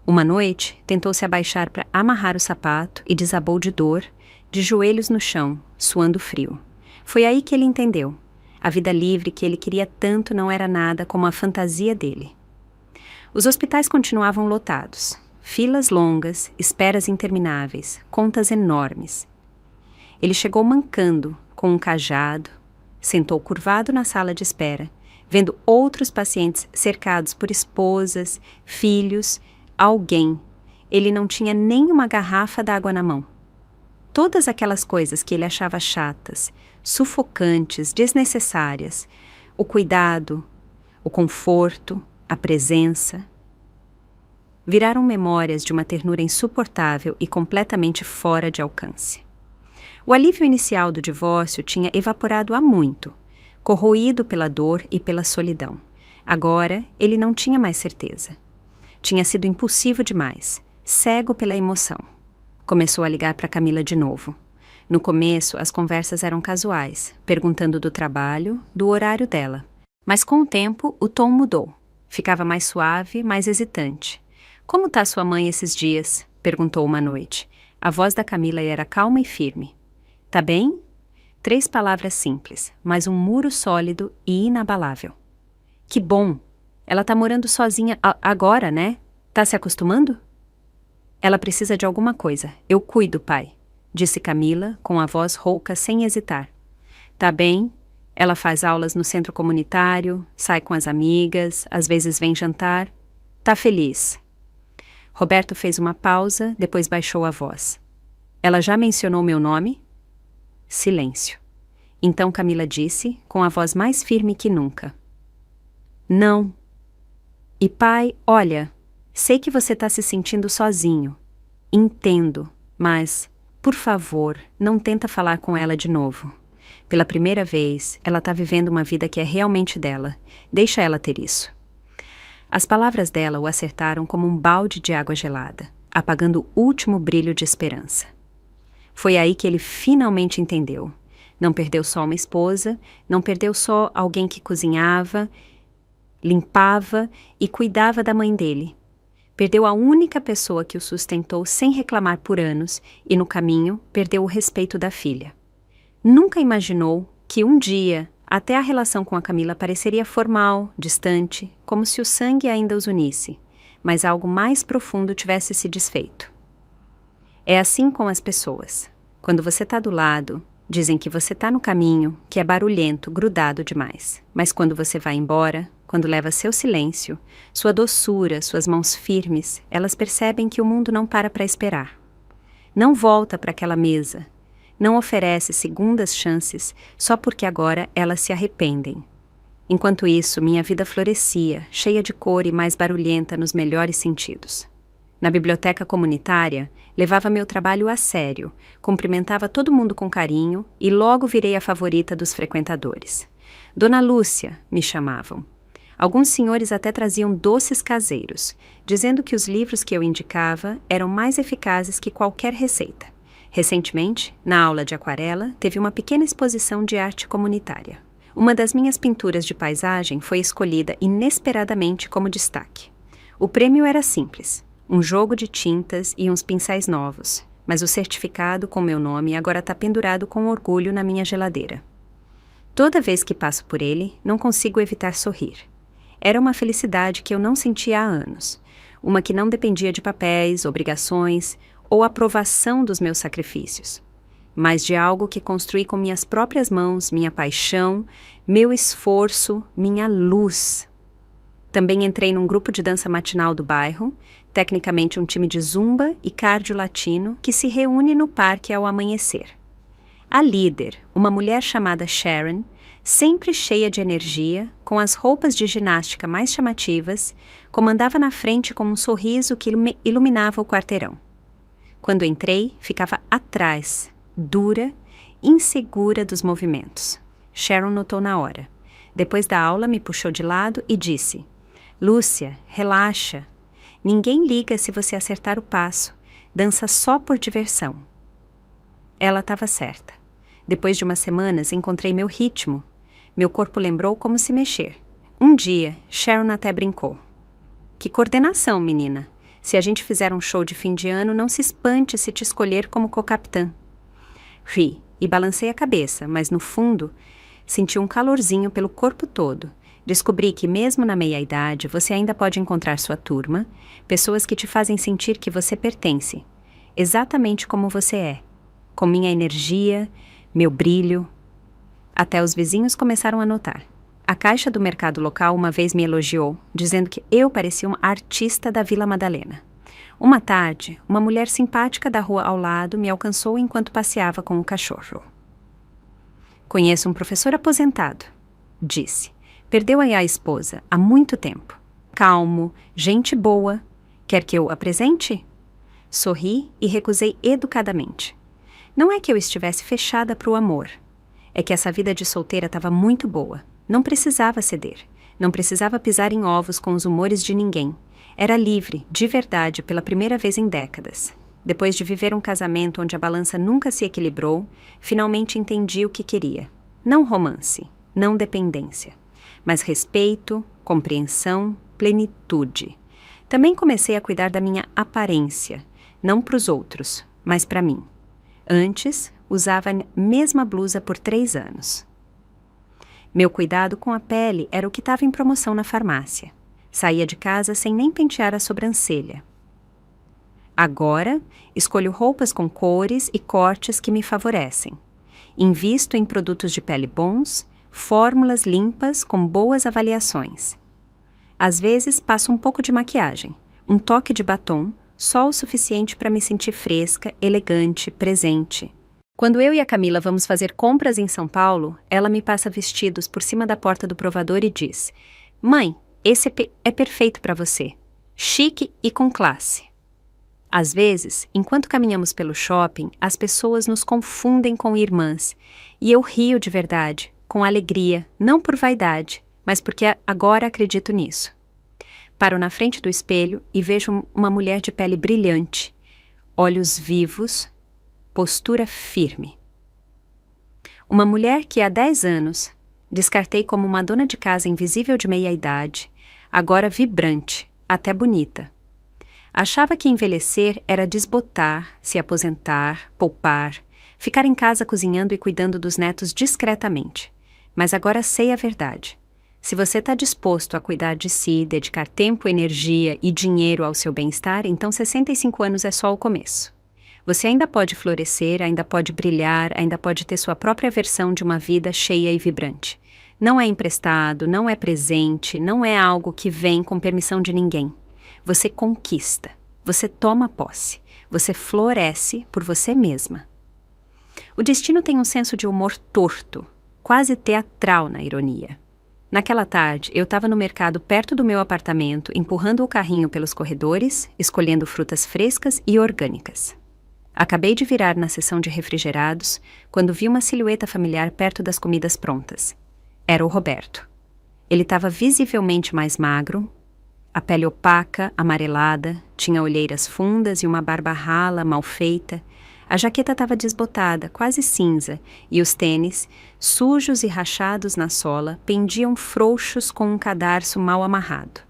Uma noite, tentou se abaixar para amarrar o sapato e desabou de dor, de joelhos no chão, suando frio. Foi aí que ele entendeu. A vida livre que ele queria tanto não era nada como a fantasia dele. Os hospitais continuavam lotados. Filas longas, esperas intermináveis, contas enormes. Ele chegou mancando, com um cajado, sentou curvado na sala de espera, vendo outros pacientes cercados por esposas, filhos, alguém. Ele não tinha nem uma garrafa d'água na mão. Todas aquelas coisas que ele achava chatas, sufocantes, desnecessárias, o cuidado, o conforto, a presença, viraram memórias de uma ternura insuportável e completamente fora de alcance. O alívio inicial do divórcio tinha evaporado há muito, corroído pela dor e pela solidão. Agora, ele não tinha mais certeza. Tinha sido impulsivo demais, cego pela emoção. Começou a ligar para Camila de novo. No começo, as conversas eram casuais, perguntando do trabalho, do horário dela. Mas com o tempo, o tom mudou. Ficava mais suave, mais hesitante. "Como tá sua mãe esses dias?" perguntou uma noite. A voz da Camila era calma e firme. "Tá bem?" 3 palavras simples, mas um muro sólido e inabalável. "Que bom! Ela tá morando sozinha agora, né? Tá se acostumando?" "Ela precisa de alguma coisa. Eu cuido, pai", disse Camila, com a voz rouca sem hesitar. "Tá bem. Ela faz aulas no centro comunitário, sai com as amigas, às vezes vem jantar. Tá feliz." Roberto fez uma pausa, depois baixou a voz. "Ela já mencionou meu nome?" Silêncio. Então Camila disse, com a voz mais firme que nunca: "Não. E pai, olha, sei que você está se sentindo sozinho. Entendo, mas, por favor, não tenta falar com ela de novo. Pela primeira vez, ela está vivendo uma vida que é realmente dela. Deixa ela ter isso." As palavras dela o acertaram como um balde de água gelada, apagando o último brilho de esperança. Foi aí que ele finalmente entendeu. Não perdeu só uma esposa, não perdeu só alguém que cozinhava, limpava e cuidava da mãe dele. Perdeu a única pessoa que o sustentou sem reclamar por anos e, no caminho, perdeu o respeito da filha. Nunca imaginou que um dia até a relação com a Camila pareceria formal, distante, como se o sangue ainda os unisse, mas algo mais profundo tivesse se desfeito. É assim com as pessoas. Quando você está do lado, dizem que você está no caminho, que é barulhento, grudado demais. Mas quando você vai embora, quando leva seu silêncio, sua doçura, suas mãos firmes, elas percebem que o mundo não para esperar. Não volta para aquela mesa. Não oferece segundas chances só porque agora elas se arrependem. Enquanto isso, minha vida florescia, cheia de cor e mais barulhenta nos melhores sentidos. Na biblioteca comunitária, levava meu trabalho a sério, cumprimentava todo mundo com carinho e logo virei a favorita dos frequentadores. Dona Lúcia, me chamavam. Alguns senhores até traziam doces caseiros, dizendo que os livros que eu indicava eram mais eficazes que qualquer receita. Recentemente, na aula de aquarela, teve uma pequena exposição de arte comunitária. Uma das minhas pinturas de paisagem foi escolhida inesperadamente como destaque. O prêmio era simples, um jogo de tintas e uns pincéis novos, mas o certificado com meu nome agora está pendurado com orgulho na minha geladeira. Toda vez que passo por ele, não consigo evitar sorrir. Era uma felicidade que eu não sentia há anos, uma que não dependia de papéis, obrigações ou aprovação dos meus sacrifícios, mas de algo que construí com minhas próprias mãos, minha paixão, meu esforço, minha luz. Também entrei num grupo de dança matinal do bairro, tecnicamente um time de zumba e cardio latino que se reúne no parque ao amanhecer. A líder, uma mulher chamada Sharon, sempre cheia de energia, com as roupas de ginástica mais chamativas, comandava na frente com um sorriso que iluminava o quarteirão. Quando entrei, ficava atrás, dura, insegura dos movimentos. Sharon notou na hora. Depois da aula, me puxou de lado e disse: Lúcia, relaxa. Ninguém liga se você acertar o passo. Dança só por diversão. Ela estava certa. Depois de umas semanas, encontrei meu ritmo. Meu corpo lembrou como se mexer. Um dia, Sharon até brincou. Que coordenação, menina. Se a gente fizer um show de fim de ano, não se espante se te escolher como co-capitã. Ri e balancei a cabeça, mas no fundo, senti um calorzinho pelo corpo todo. Descobri que mesmo na meia-idade, você ainda pode encontrar sua turma, pessoas que te fazem sentir que você pertence, exatamente como você é, com minha energia, meu brilho. Até os vizinhos começaram a notar. A caixa do mercado local uma vez me elogiou, dizendo que eu parecia uma artista da Vila Madalena. Uma tarde, uma mulher simpática da rua ao lado me alcançou enquanto passeava com o cachorro. Conheço um professor aposentado, disse. Perdeu a esposa há muito tempo. Calmo, gente boa. Quer que eu apresente? Sorri e recusei educadamente. Não é que eu estivesse fechada para o amor. É que essa vida de solteira estava muito boa. Não precisava ceder. Não precisava pisar em ovos com os humores de ninguém. Era livre, de verdade, pela primeira vez em décadas. Depois de viver um casamento onde a balança nunca se equilibrou, finalmente entendi o que queria. Não romance, não dependência, mas respeito, compreensão, plenitude. Também comecei a cuidar da minha aparência, não para os outros, mas para mim. Antes, usava a mesma blusa por 3 anos. Meu cuidado com a pele era o que estava em promoção na farmácia. Saía de casa sem nem pentear a sobrancelha. Agora, escolho roupas com cores e cortes que me favorecem. Invisto em produtos de pele bons, fórmulas limpas com boas avaliações. Às vezes, passo um pouco de maquiagem, um toque de batom, só o suficiente para me sentir fresca, elegante, presente. Quando eu e a Camila vamos fazer compras em São Paulo, ela me passa vestidos por cima da porta do provador e diz: Mãe, esse é perfeito para você. Chique e com classe. Às vezes, enquanto caminhamos pelo shopping, as pessoas nos confundem com irmãs. E eu rio de verdade, com alegria, não por vaidade, mas porque agora acredito nisso. Paro na frente do espelho e vejo uma mulher de pele brilhante, olhos vivos, postura firme. Uma mulher que há 10 anos descartei como uma dona de casa invisível de meia-idade, agora vibrante, até bonita. Achava que envelhecer era desbotar, se aposentar, poupar, ficar em casa cozinhando e cuidando dos netos discretamente. Mas agora sei a verdade. Se você está disposto a cuidar de si, dedicar tempo, energia e dinheiro ao seu bem-estar, então 65 anos é só o começo. Você ainda pode florescer, ainda pode brilhar, ainda pode ter sua própria versão de uma vida cheia e vibrante. Não é emprestado, não é presente, não é algo que vem com permissão de ninguém. Você conquista, você toma posse, você floresce por você mesma. O destino tem um senso de humor torto, quase teatral na ironia. Naquela tarde, eu estava no mercado perto do meu apartamento, empurrando o carrinho pelos corredores, escolhendo frutas frescas e orgânicas. Acabei de virar na seção de refrigerados, quando vi uma silhueta familiar perto das comidas prontas. Era o Roberto. Ele estava visivelmente mais magro, a pele opaca, amarelada, tinha olheiras fundas e uma barba rala, mal feita. A jaqueta estava desbotada, quase cinza, e os tênis, sujos e rachados na sola, pendiam frouxos com um cadarço mal amarrado.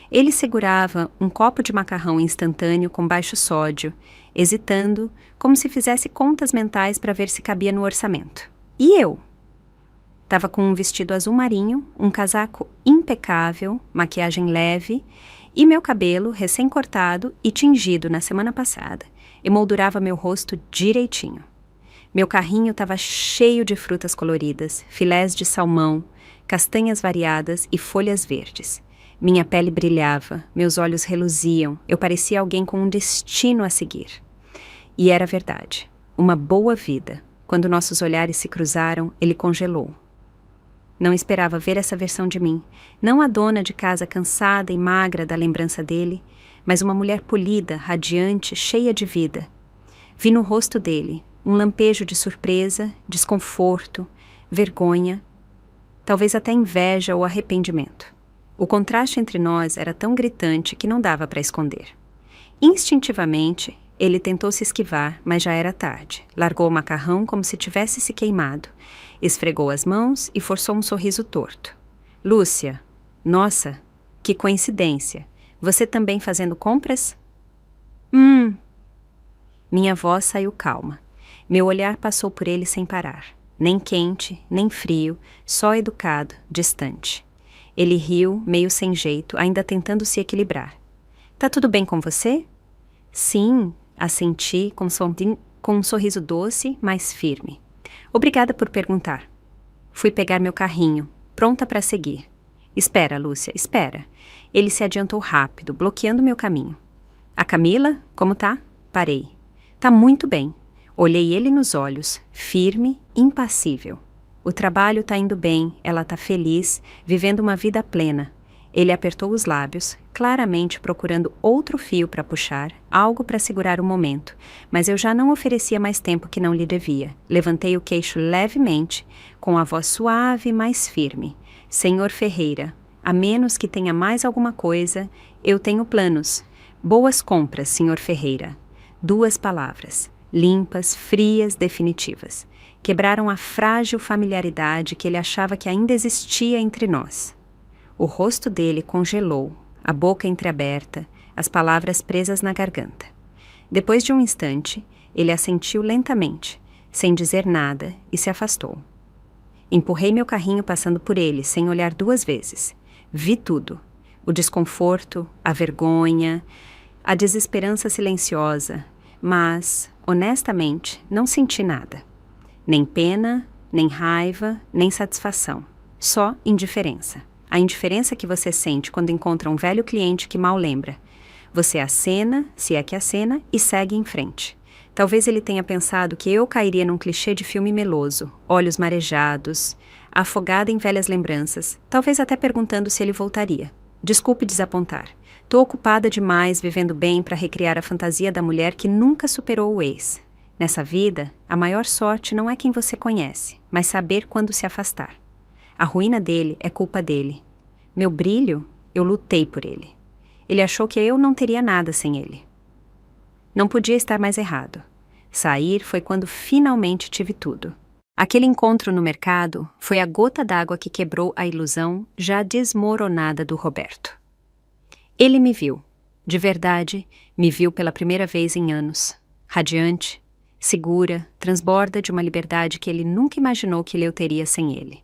Ele segurava um copo de macarrão instantâneo com baixo sódio, hesitando, como se fizesse contas mentais para ver se cabia no orçamento. E eu? Estava com um vestido azul marinho, um casaco impecável, maquiagem leve, e meu cabelo, recém-cortado e tingido na semana passada, emoldurava meu rosto direitinho. Meu carrinho estava cheio de frutas coloridas, filés de salmão, castanhas variadas e folhas verdes. Minha pele brilhava, meus olhos reluziam, eu parecia alguém com um destino a seguir. E era verdade, uma boa vida. Quando nossos olhares se cruzaram, ele congelou. Não esperava ver essa versão de mim, não a dona de casa cansada e magra da lembrança dele, mas uma mulher polida, radiante, cheia de vida, Vi no rosto dele um lampejo de surpresa, desconforto, vergonha, talvez até inveja ou arrependimento. O contraste entre nós era tão gritante que não dava para esconder. Instintivamente, ele tentou se esquivar, mas já era tarde. Largou o macarrão como se tivesse se queimado, esfregou as mãos e forçou um sorriso torto. Lúcia, nossa, que coincidência. Você também fazendo compras? Minha voz saiu calma. Meu olhar passou por ele sem parar. Nem quente, nem frio, só educado, distante. Ele riu, meio sem jeito, ainda tentando se equilibrar. Tá tudo bem com você? Sim, assenti com um sorriso doce, mas firme. Obrigada por perguntar. Fui pegar meu carrinho, pronta para seguir. Espera, Lúcia, espera. Ele se adiantou rápido, bloqueando meu caminho. A Camila, como tá? Parei. Tá muito bem. Olhei ele nos olhos, firme, impassível. O trabalho tá indo bem, ela tá feliz, vivendo uma vida plena. Ele apertou os lábios, claramente procurando outro fio para puxar, algo para segurar o momento, mas eu já não oferecia mais tempo que não lhe devia. Levantei o queixo levemente, com a voz suave, mas firme. Senhor Ferreira, a menos que tenha mais alguma coisa, eu tenho planos. Boas compras, Senhor Ferreira. 2 palavras, limpas, frias, definitivas. Quebraram a frágil familiaridade que ele achava que ainda existia entre nós. O rosto dele congelou, a boca entreaberta, as palavras presas na garganta. Depois de um instante, ele assentiu lentamente, sem dizer nada, e se afastou. Empurrei meu carrinho passando por ele, sem olhar 2 vezes. Vi tudo. O desconforto, a vergonha, a desesperança silenciosa, mas, honestamente, não senti nada. Nem pena, nem raiva, nem satisfação. Só indiferença. A indiferença que você sente quando encontra um velho cliente que mal lembra. Você acena, se é que acena, e segue em frente. Talvez ele tenha pensado que eu cairia num clichê de filme meloso, olhos marejados, afogada em velhas lembranças, talvez até perguntando se ele voltaria. Desculpe desapontar. Tô ocupada demais vivendo bem para recriar a fantasia da mulher que nunca superou o ex. Nessa vida, a maior sorte não é quem você conhece, mas saber quando se afastar. A ruína dele é culpa dele. Meu brilho, eu lutei por ele. Ele achou que eu não teria nada sem ele. Não podia estar mais errado. Sair foi quando finalmente tive tudo. Aquele encontro no mercado foi a gota d'água que quebrou a ilusão já desmoronada do Roberto. Ele me viu. De verdade, me viu pela primeira vez em anos. Radiante, segura, transborda de uma liberdade que ele nunca imaginou que eu teria sem ele.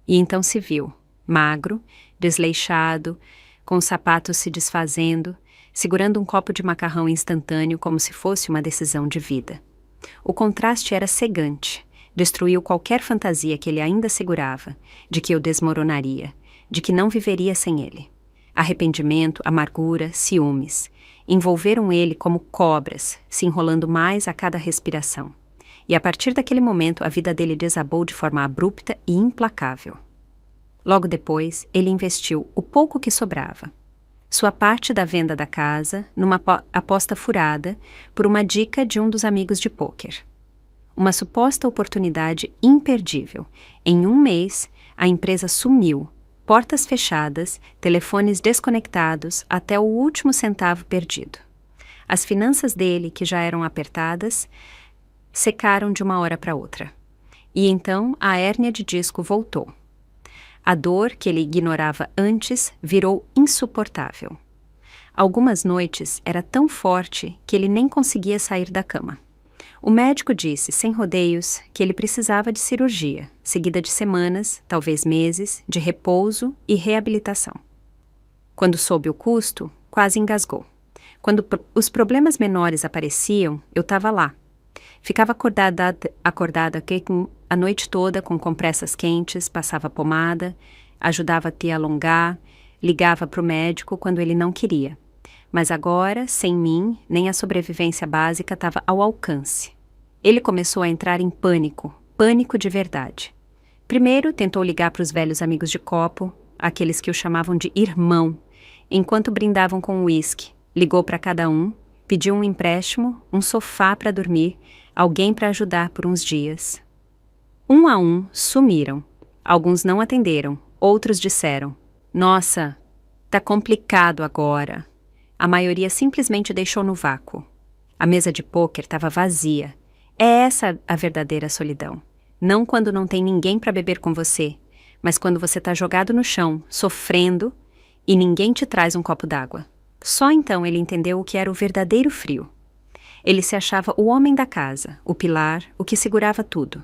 E então se viu, magro, desleixado, com os sapatos se desfazendo, segurando um copo de macarrão instantâneo como se fosse uma decisão de vida. O contraste era cegante, destruiu qualquer fantasia que ele ainda segurava, de que eu desmoronaria, de que não viveria sem ele. Arrependimento, amargura, ciúmes, envolveram ele como cobras, se enrolando mais a cada respiração. E a partir daquele momento a vida dele desabou de forma abrupta e implacável. Logo depois, ele investiu o pouco que sobrava. Sua parte da venda da casa numa aposta furada por uma dica de um dos amigos de pôquer. Uma suposta oportunidade imperdível. Em um mês, a empresa sumiu, portas fechadas, telefones desconectados, até o último centavo perdido. As finanças dele, que já eram apertadas, secaram de uma hora para outra. E então a hérnia de disco voltou. A dor que ele ignorava antes virou insuportável. Algumas noites era tão forte que ele nem conseguia sair da cama. O médico disse, sem rodeios, que ele precisava de cirurgia, seguida de semanas, talvez meses, de repouso e reabilitação. Quando soube o custo, quase engasgou. Quando os problemas menores apareciam, eu estava lá. Ficava acordada a noite toda com compressas quentes, passava pomada, ajudava a te alongar, ligava para o médico quando ele não queria. Mas agora, sem mim, nem a sobrevivência básica estava ao alcance. Ele começou a entrar em pânico, pânico de verdade. Primeiro tentou ligar para os velhos amigos de copo, aqueles que o chamavam de irmão, enquanto brindavam com uísque. Ligou para cada um, Pediu um empréstimo, um sofá para dormir, alguém para ajudar por uns dias. Um a um, sumiram. Alguns não atenderam, outros disseram: "Nossa, tá complicado agora." A maioria simplesmente deixou no vácuo. A mesa de pôquer estava vazia. É essa a verdadeira solidão. Não quando não tem ninguém para beber com você, mas quando você está jogado no chão, sofrendo, e ninguém te traz um copo d'água. Só então ele entendeu o que era o verdadeiro frio. Ele se achava o homem da casa, o pilar, o que segurava tudo.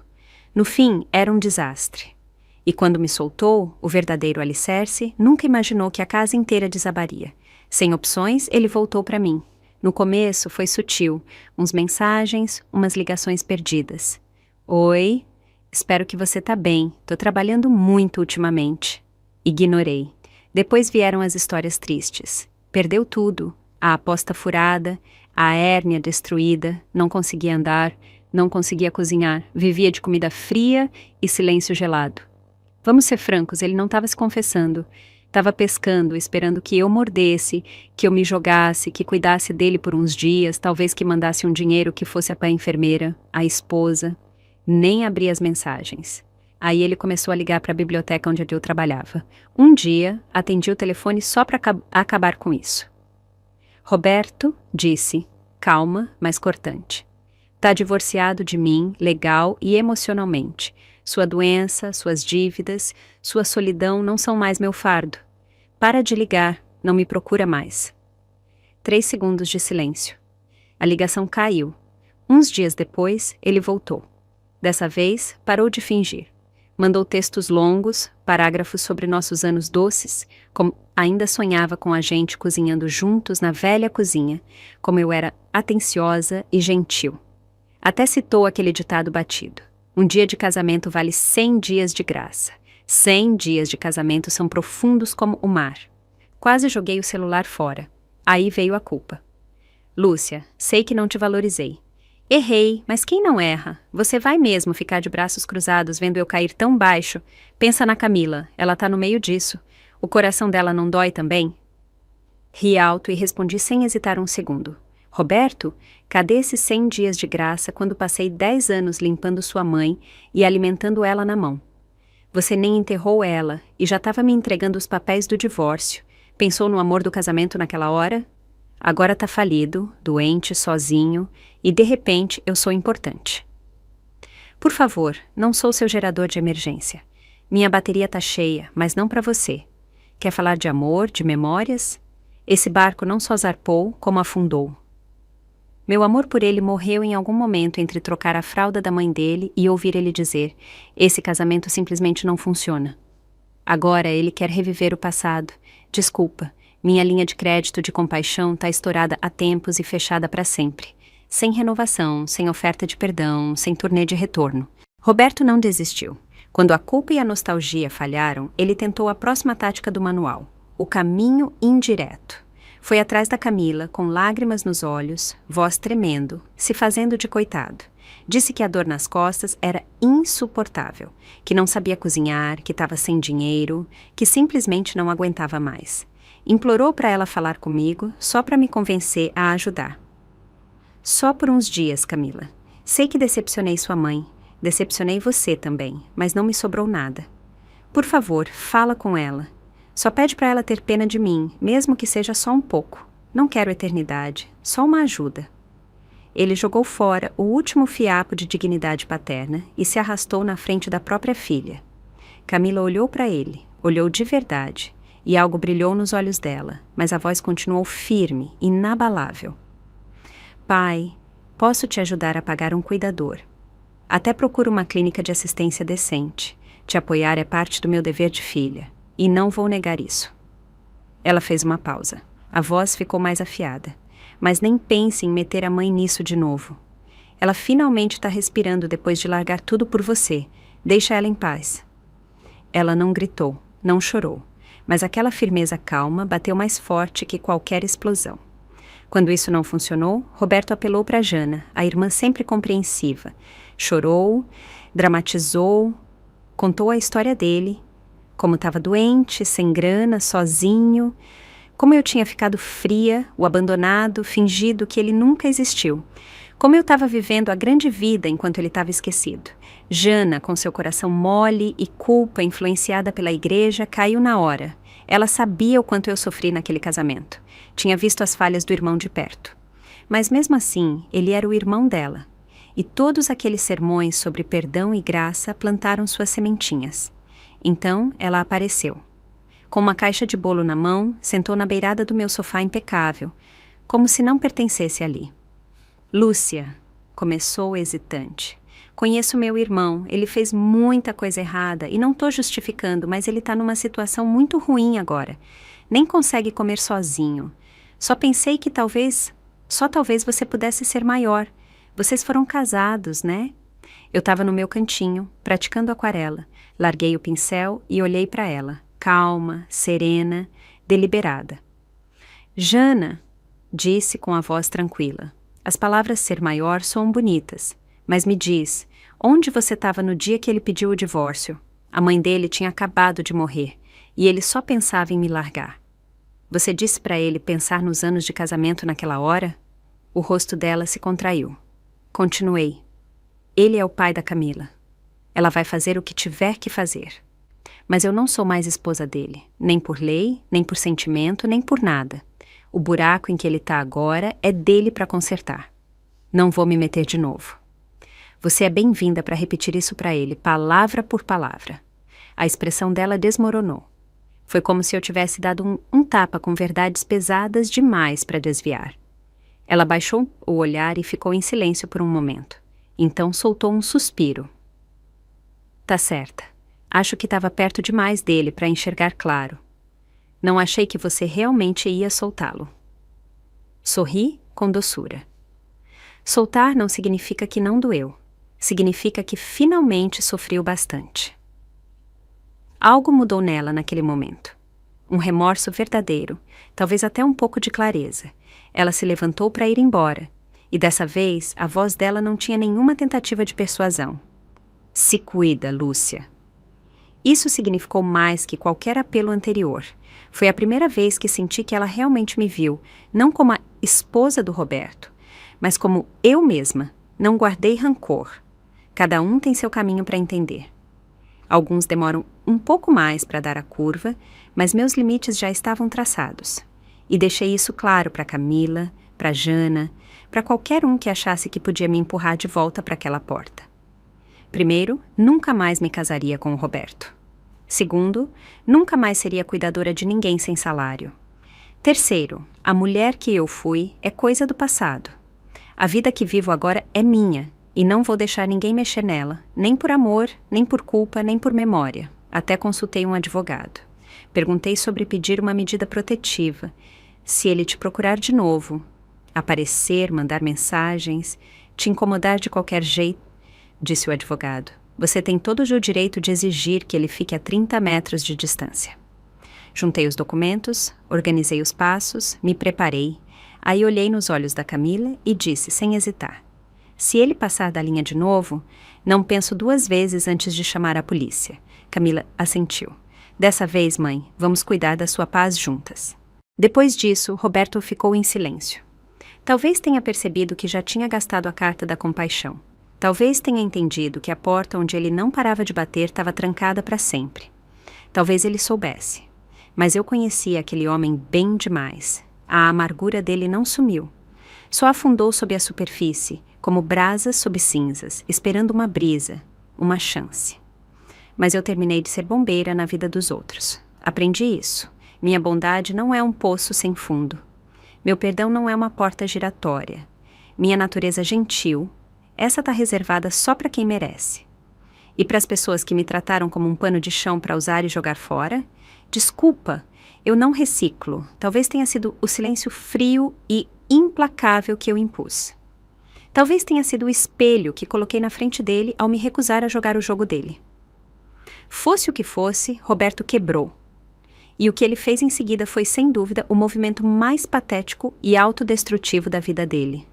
No fim, era um desastre. E quando me soltou, o verdadeiro alicerce, nunca imaginou que a casa inteira desabaria. Sem opções, ele voltou para mim. No começo, foi sutil. Uns mensagens, umas ligações perdidas. "Oi, espero que você tá bem. Tô trabalhando muito ultimamente." Ignorei. Depois vieram as histórias tristes. Perdeu tudo. A aposta furada, a hérnia destruída, não conseguia andar, não conseguia cozinhar, vivia de comida fria e silêncio gelado. Vamos ser francos, ele não estava se confessando. Estava pescando, esperando que eu mordesse, que eu me jogasse, que cuidasse dele por uns dias, talvez que mandasse um dinheiro que fosse para a enfermeira, a esposa. Nem abri as mensagens. Aí ele começou a ligar para a biblioteca onde eu trabalhava. Um dia, atendi o telefone só para acabar com isso. "Roberto", disse, calma, mas cortante. "Tá divorciado de mim, legal e emocionalmente. Sua doença, suas dívidas, sua solidão não são mais meu fardo. Para de ligar, não me procura mais." 3 segundos de silêncio. A ligação caiu. Uns dias depois, ele voltou. Dessa vez, parou de fingir. Mandou textos longos, parágrafos sobre nossos anos doces, como ainda sonhava com a gente cozinhando juntos na velha cozinha, como eu era atenciosa e gentil. Até citou aquele ditado batido: "Um dia de casamento vale 100 dias de graça. 100 dias de casamento são profundos como o mar." Quase joguei o celular fora. Aí veio a culpa. "Lúcia, sei que não te valorizei. Errei, mas quem não erra? Você vai mesmo ficar de braços cruzados vendo eu cair tão baixo? Pensa na Camila, ela tá no meio disso. O coração dela não dói também?" Ri alto e respondi sem hesitar um segundo: "Roberto, cadê esses 100 dias de graça quando passei 10 anos limpando sua mãe e alimentando ela na mão? Você nem enterrou ela e já estava me entregando os papéis do divórcio. Pensou no amor do casamento naquela hora? Agora tá falido, doente, sozinho, e de repente eu sou importante. Por favor, não sou seu gerador de emergência. Minha bateria tá cheia, mas não para você. Quer falar de amor, de memórias? Esse barco não só zarpou, como afundou. Meu amor por ele morreu em algum momento entre trocar a fralda da mãe dele e ouvir ele dizer: esse casamento simplesmente não funciona. Agora ele quer reviver o passado. Desculpa, minha linha de crédito de compaixão tá estourada há tempos e fechada para sempre. Sem renovação, sem oferta de perdão, sem turnê de retorno. Roberto não desistiu. Quando a culpa e a nostalgia falharam, ele tentou a próxima tática do manual: o caminho indireto. Foi atrás da Camila, com lágrimas nos olhos, voz tremendo, se fazendo de coitado. Disse que a dor nas costas era insuportável, que não sabia cozinhar, que estava sem dinheiro, que simplesmente não aguentava mais. Implorou para ela falar comigo, só para me convencer a ajudar. Só por uns dias, Camila. Sei que decepcionei sua mãe, decepcionei você também, mas não me sobrou nada. Por favor, fala com ela. Só pede para ela ter pena de mim, mesmo que seja só um pouco. Não quero eternidade, só uma ajuda. Ele jogou fora o último fiapo de dignidade paterna e se arrastou na frente da própria filha. Camila olhou para ele, olhou de verdade, e algo brilhou nos olhos dela, mas a voz continuou firme, inabalável. Pai, posso te ajudar a pagar um cuidador. Até procuro uma clínica de assistência decente. Te apoiar é parte do meu dever de filha. E não vou negar isso. Ela fez uma pausa. A voz ficou mais afiada. Mas nem pense em meter a mãe nisso de novo. Ela finalmente está respirando depois de largar tudo por você. Deixa ela em paz. Ela não gritou, não chorou. Mas aquela firmeza calma bateu mais forte que qualquer explosão. Quando isso não funcionou, Roberto apelou para Jana, a irmã sempre compreensiva. Chorou, dramatizou, contou a história dele, como estava doente, sem grana, sozinho, Como eu tinha ficado fria, o abandonado, fingido que ele nunca existiu. Como eu estava vivendo a grande vida enquanto ele estava esquecido. Jana, com seu coração mole e culpa influenciada pela igreja, caiu na hora. Ela sabia o quanto eu sofri naquele casamento. Tinha visto as falhas do irmão de perto. Mas mesmo assim, ele era o irmão dela. E todos aqueles sermões sobre perdão e graça plantaram suas sementinhas. Então, ela apareceu. Com uma caixa de bolo na mão, sentou na beirada do meu sofá impecável, como se não pertencesse ali. Lúcia, começou hesitante. Conheço meu irmão, ele fez muita coisa errada e não estou justificando, mas ele está numa situação muito ruim agora. Nem consegue comer sozinho. Só pensei que só talvez você pudesse ser maior. Vocês foram casados, né? Eu estava no meu cantinho, praticando aquarela. Larguei o pincel e olhei para ela, calma, serena, deliberada. Jana, disse com a voz tranquila. As palavras ser maior soam bonitas, mas me diz, onde você estava no dia que ele pediu o divórcio? A mãe dele tinha acabado de morrer, e ele só pensava em me largar. Você disse para ele pensar nos anos de casamento naquela hora? O rosto dela se contraiu. Continuei. Ele é o pai da Camila. Ela vai fazer o que tiver que fazer. Mas eu não sou mais esposa dele, nem por lei, nem por sentimento, nem por nada. O buraco em que ele está agora é dele para consertar. Não vou me meter de novo. Você é bem-vinda para repetir isso para ele, palavra por palavra. A expressão dela desmoronou. Foi como se eu tivesse dado um tapa com verdades pesadas demais para desviar. Ela baixou o olhar e ficou em silêncio por um momento. Então soltou um suspiro. Tá certa. Acho que estava perto demais dele para enxergar claro. Não achei que você realmente ia soltá-lo. Sorri com doçura. Soltar não significa que não doeu. Significa que finalmente sofreu bastante. Algo mudou nela naquele momento. Um remorso verdadeiro, talvez até um pouco de clareza. Ela se levantou para ir embora, e dessa vez a voz dela não tinha nenhuma tentativa de persuasão. Se cuida, Lúcia. Isso significou mais que qualquer apelo anterior. Foi a primeira vez que senti que ela realmente me viu, não como a esposa do Roberto, mas como eu mesma. Não guardei rancor. Cada um tem seu caminho para entender. Alguns demoram um pouco mais para dar a curva, mas meus limites já estavam traçados. E deixei isso claro para Camila, para Jana, para qualquer um que achasse que podia me empurrar de volta para aquela porta. Primeiro, nunca mais me casaria com o Roberto. Segundo, nunca mais seria cuidadora de ninguém sem salário. Terceiro, a mulher que eu fui é coisa do passado. A vida que vivo agora é minha, e não vou deixar ninguém mexer nela, nem por amor, nem por culpa, nem por memória. Até consultei um advogado. Perguntei sobre pedir uma medida protetiva. Se ele te procurar de novo, aparecer, mandar mensagens, te incomodar de qualquer jeito, disse o advogado, você tem todo o direito de exigir que ele fique a 30 metros de distância. Juntei os documentos, organizei os passos, me preparei. Aí olhei nos olhos da Camila e disse, sem hesitar, se ele passar da linha de novo, não penso 2 vezes antes de chamar a polícia. Camila assentiu. Dessa vez, mãe, vamos cuidar da sua paz juntas. Depois disso, Roberto ficou em silêncio. Talvez tenha percebido que já tinha gastado a carta da compaixão. Talvez tenha entendido que a porta onde ele não parava de bater estava trancada para sempre. Talvez ele soubesse. Mas eu conhecia aquele homem bem demais. A amargura dele não sumiu. Só afundou sob a superfície, como brasas sob cinzas, esperando uma brisa, uma chance. Mas eu terminei de ser bombeira na vida dos outros. Aprendi isso. Minha bondade não é um poço sem fundo. Meu perdão não é uma porta giratória. Minha natureza gentil, essa está reservada só para quem merece. E para as pessoas que me trataram como um pano de chão para usar e jogar fora, desculpa, eu não reciclo. Talvez tenha sido o silêncio frio e implacável que eu impus. Talvez tenha sido o espelho que coloquei na frente dele ao me recusar a jogar o jogo dele. Fosse o que fosse, Roberto quebrou. E o que ele fez em seguida foi, sem dúvida, o movimento mais patético e autodestrutivo da vida dele.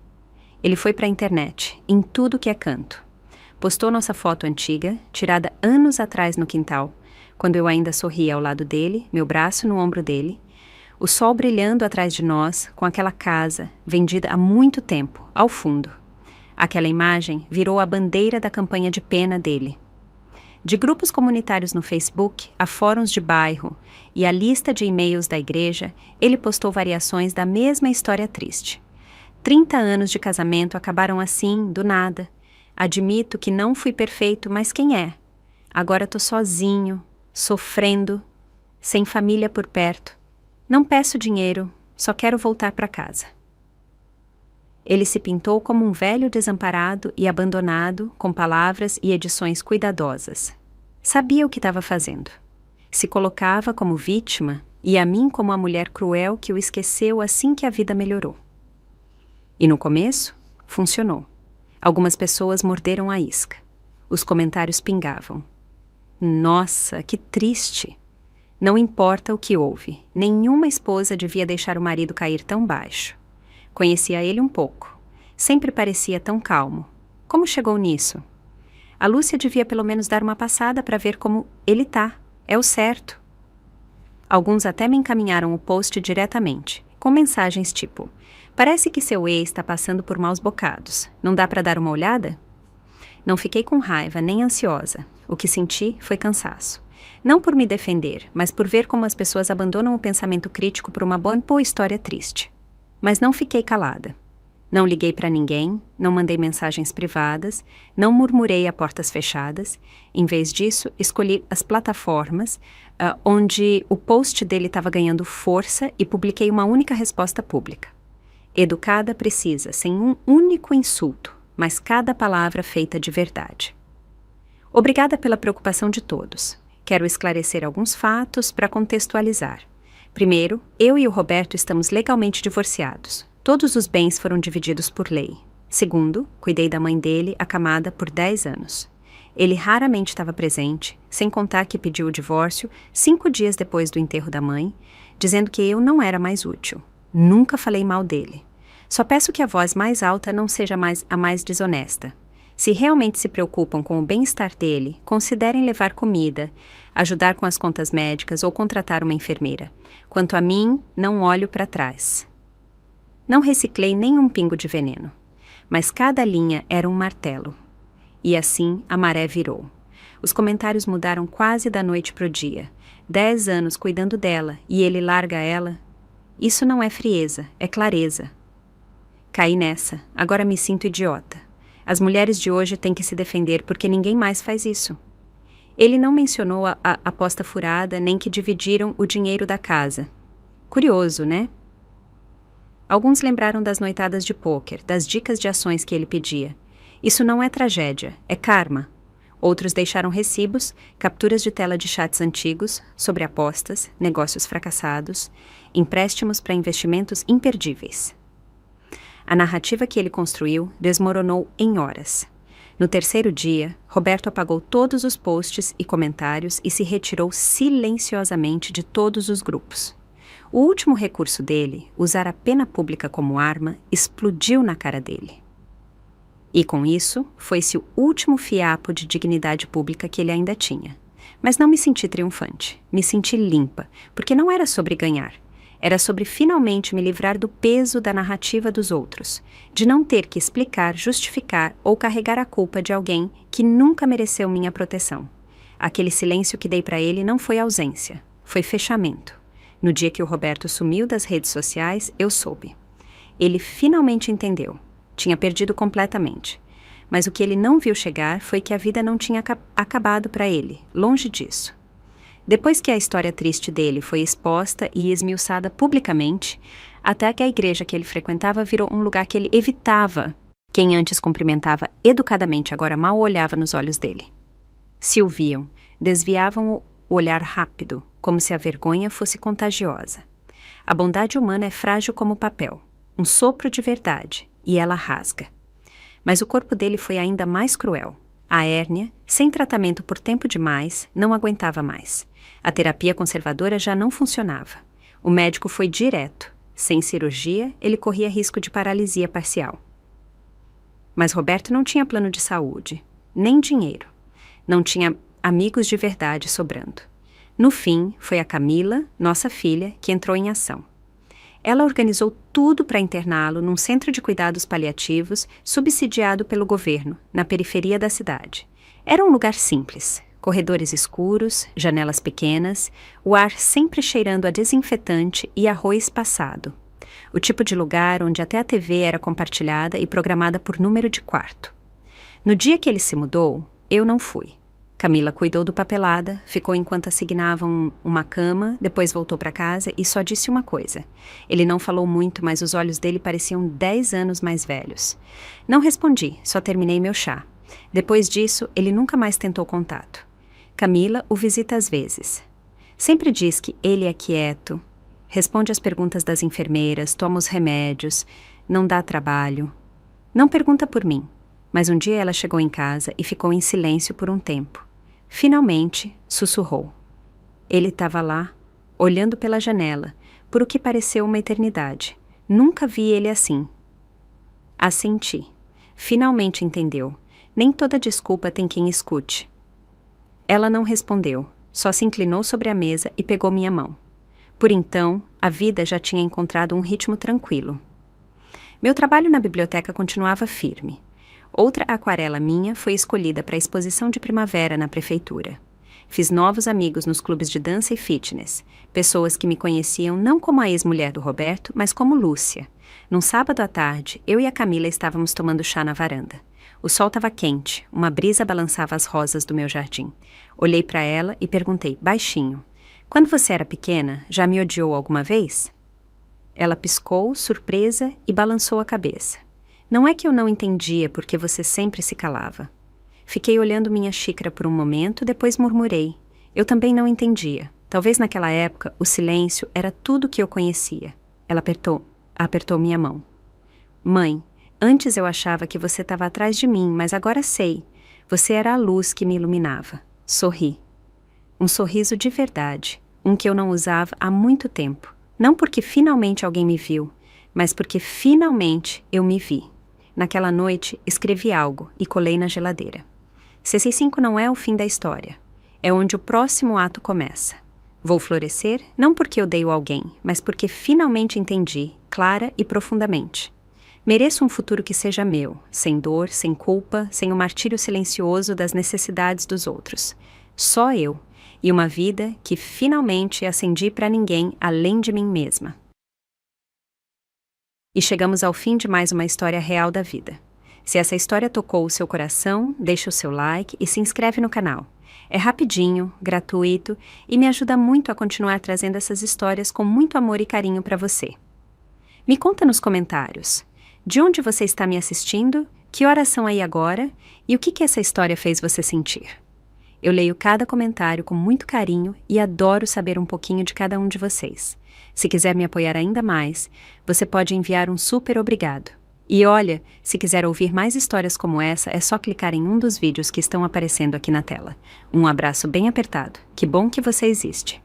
Ele foi para a internet, em tudo que é canto. Postou nossa foto antiga, tirada anos atrás no quintal, quando eu ainda sorria ao lado dele, meu braço no ombro dele, O sol brilhando atrás de nós, com aquela casa, vendida há muito tempo, ao fundo. Aquela imagem virou a bandeira da campanha de pena dele. De grupos comunitários no Facebook, a fóruns de bairro e a lista de e-mails da igreja, ele postou variações da mesma história triste. 30 anos de casamento acabaram assim, do nada. Admito que não fui perfeito, mas quem é? Agora tô sozinho, sofrendo, sem família por perto. Não peço dinheiro, só quero voltar para casa. Ele se pintou como um velho desamparado e abandonado, com palavras e edições cuidadosas. Sabia o que estava fazendo. Se colocava como vítima e a mim como a mulher cruel que o esqueceu assim que a vida melhorou. E no começo, funcionou. Algumas pessoas morderam a isca. Os comentários pingavam. Nossa, que triste! Não importa o que houve, nenhuma esposa devia deixar o marido cair tão baixo. Conhecia ele um pouco. Sempre parecia tão calmo. Como chegou nisso? A Lúcia devia pelo menos dar uma passada para ver como ele tá. É o certo. Alguns até me encaminharam o post diretamente, com mensagens tipo: parece que seu ex está passando por maus bocados. Não dá para dar uma olhada? Não fiquei com raiva nem ansiosa. O que senti foi cansaço. Não por me defender, mas por ver como as pessoas abandonam o pensamento crítico por uma boa história triste. Mas não fiquei calada. Não liguei para ninguém, não mandei mensagens privadas, não murmurei a portas fechadas. Em vez disso, escolhi as plataformas onde o post dele estava ganhando força e publiquei uma única resposta pública. Educada precisa, sem um único insulto, mas cada palavra feita de verdade. Obrigada pela preocupação de todos. Quero esclarecer alguns fatos para contextualizar. Primeiro, eu e o Roberto estamos legalmente divorciados. Todos os bens foram divididos por lei. Segundo, cuidei da mãe dele, acamada, por 10 anos. Ele raramente estava presente, sem contar que pediu o divórcio 5 dias depois do enterro da mãe, dizendo que eu não era mais útil. Nunca falei mal dele. Só peço que a voz mais alta não seja a mais desonesta. Se realmente se preocupam com o bem-estar dele, considerem levar comida, ajudar com as contas médicas ou contratar uma enfermeira. Quanto a mim, não olho para trás. Não reciclei nem um pingo de veneno, mas cada linha era um martelo. E assim a maré virou. Os comentários mudaram quase da noite pro dia. 10 anos cuidando dela e ele larga ela. Isso não é frieza, é clareza. Caí nessa, agora me sinto idiota. As mulheres de hoje têm que se defender porque ninguém mais faz isso. Ele não mencionou a aposta furada nem que dividiram o dinheiro da casa. Curioso, né? Alguns lembraram das noitadas de pôquer, das dicas de ações que ele pedia. Isso não é tragédia, é karma. Outros deixaram recibos, capturas de tela de chats antigos, sobre apostas, negócios fracassados, empréstimos para investimentos imperdíveis. A narrativa que ele construiu desmoronou em horas. No terceiro dia, Roberto apagou todos os posts e comentários e se retirou silenciosamente de todos os grupos. O último recurso dele, usar a pena pública como arma, explodiu na cara dele. E com isso, foi-se o último fiapo de dignidade pública que ele ainda tinha. Mas não me senti triunfante, me senti limpa, porque não era sobre ganhar. Era sobre finalmente me livrar do peso da narrativa dos outros, de não ter que explicar, justificar ou carregar a culpa de alguém que nunca mereceu minha proteção. Aquele silêncio que dei para ele não foi ausência, foi fechamento. No dia que o Roberto sumiu das redes sociais, eu soube. Ele finalmente entendeu. Tinha perdido completamente. Mas o que ele não viu chegar foi que a vida não tinha acabado para ele, longe disso. Depois que a história triste dele foi exposta e esmiuçada publicamente, até que a igreja que ele frequentava virou um lugar que ele evitava. Quem antes cumprimentava educadamente agora mal olhava nos olhos dele. Se o viam, desviavam o olhar rápido, como se a vergonha fosse contagiosa. A bondade humana é frágil como papel, um sopro de verdade, e ela rasga. Mas o corpo dele foi ainda mais cruel. A hérnia, sem tratamento por tempo demais, não aguentava mais. A terapia conservadora já não funcionava. O médico foi direto. Sem cirurgia, ele corria risco de paralisia parcial. Mas Roberto não tinha plano de saúde, nem dinheiro. Não tinha amigos de verdade sobrando. No fim, foi a Camila, nossa filha, que entrou em ação. Ela organizou tudo para interná-lo num centro de cuidados paliativos subsidiado pelo governo, na periferia da cidade. Era um lugar simples, corredores escuros, janelas pequenas, o ar sempre cheirando a desinfetante e arroz passado. O tipo de lugar onde até a TV era compartilhada e programada por número de quarto. No dia que ele se mudou, eu não fui. Camila cuidou do papelada, ficou enquanto assignavam uma cama, depois voltou para casa e só disse uma coisa. Ele não falou muito, mas os olhos dele pareciam 10 anos mais velhos. Não respondi, só terminei meu chá. Depois disso, ele nunca mais tentou contato. Camila o visita às vezes. Sempre diz que ele é quieto, responde às perguntas das enfermeiras, toma os remédios, não dá trabalho. Não pergunta por mim, mas um dia ela chegou em casa e ficou em silêncio por um tempo. Finalmente, sussurrou. Ele estava lá, olhando pela janela, por o que pareceu uma eternidade. Nunca vi ele assim. Assenti. Finalmente entendeu. Nem toda desculpa tem quem escute. Ela não respondeu, só se inclinou sobre a mesa e pegou minha mão. Por então, a vida já tinha encontrado um ritmo tranquilo. Meu trabalho na biblioteca continuava firme. Outra aquarela minha foi escolhida para a exposição de primavera na prefeitura. Fiz novos amigos nos clubes de dança e fitness, pessoas que me conheciam não como a ex-mulher do Roberto, mas como Lúcia. Num sábado à tarde, eu e a Camila estávamos tomando chá na varanda. O sol estava quente, uma brisa balançava as rosas do meu jardim. Olhei para ela e perguntei, baixinho, quando você era pequena, já me odiou alguma vez? Ela piscou, surpresa, e balançou a cabeça. Não é que eu não entendia porque você sempre se calava. Fiquei olhando minha xícara por um momento, depois murmurei. Eu também não entendia. Talvez naquela época o silêncio era tudo que eu conhecia. Ela apertou minha mão. Mãe, antes eu achava que você estava atrás de mim, mas agora sei. Você era a luz que me iluminava. Sorri. Um sorriso de verdade, um que eu não usava há muito tempo. Não porque finalmente alguém me viu, mas porque finalmente eu me vi. Naquela noite, escrevi algo e colei na geladeira. CC5 não é o fim da história. É onde o próximo ato começa. Vou florescer, não porque odeio alguém, mas porque finalmente entendi, clara e profundamente. Mereço um futuro que seja meu, sem dor, sem culpa, sem o martírio silencioso das necessidades dos outros. Só eu. E uma vida que finalmente acendi para ninguém além de mim mesma. E chegamos ao fim de mais uma história real da vida. Se essa história tocou o seu coração, deixa o seu like e se inscreve no canal. É rapidinho, gratuito e me ajuda muito a continuar trazendo essas histórias com muito amor e carinho para você. Me conta nos comentários. De onde você está me assistindo? Que horas são aí agora? E o que essa história fez você sentir? Eu leio cada comentário com muito carinho e adoro saber um pouquinho de cada um de vocês. Se quiser me apoiar ainda mais, você pode enviar um super obrigado. E olha, se quiser ouvir mais histórias como essa, é só clicar em um dos vídeos que estão aparecendo aqui na tela. Um abraço bem apertado. Que bom que você existe.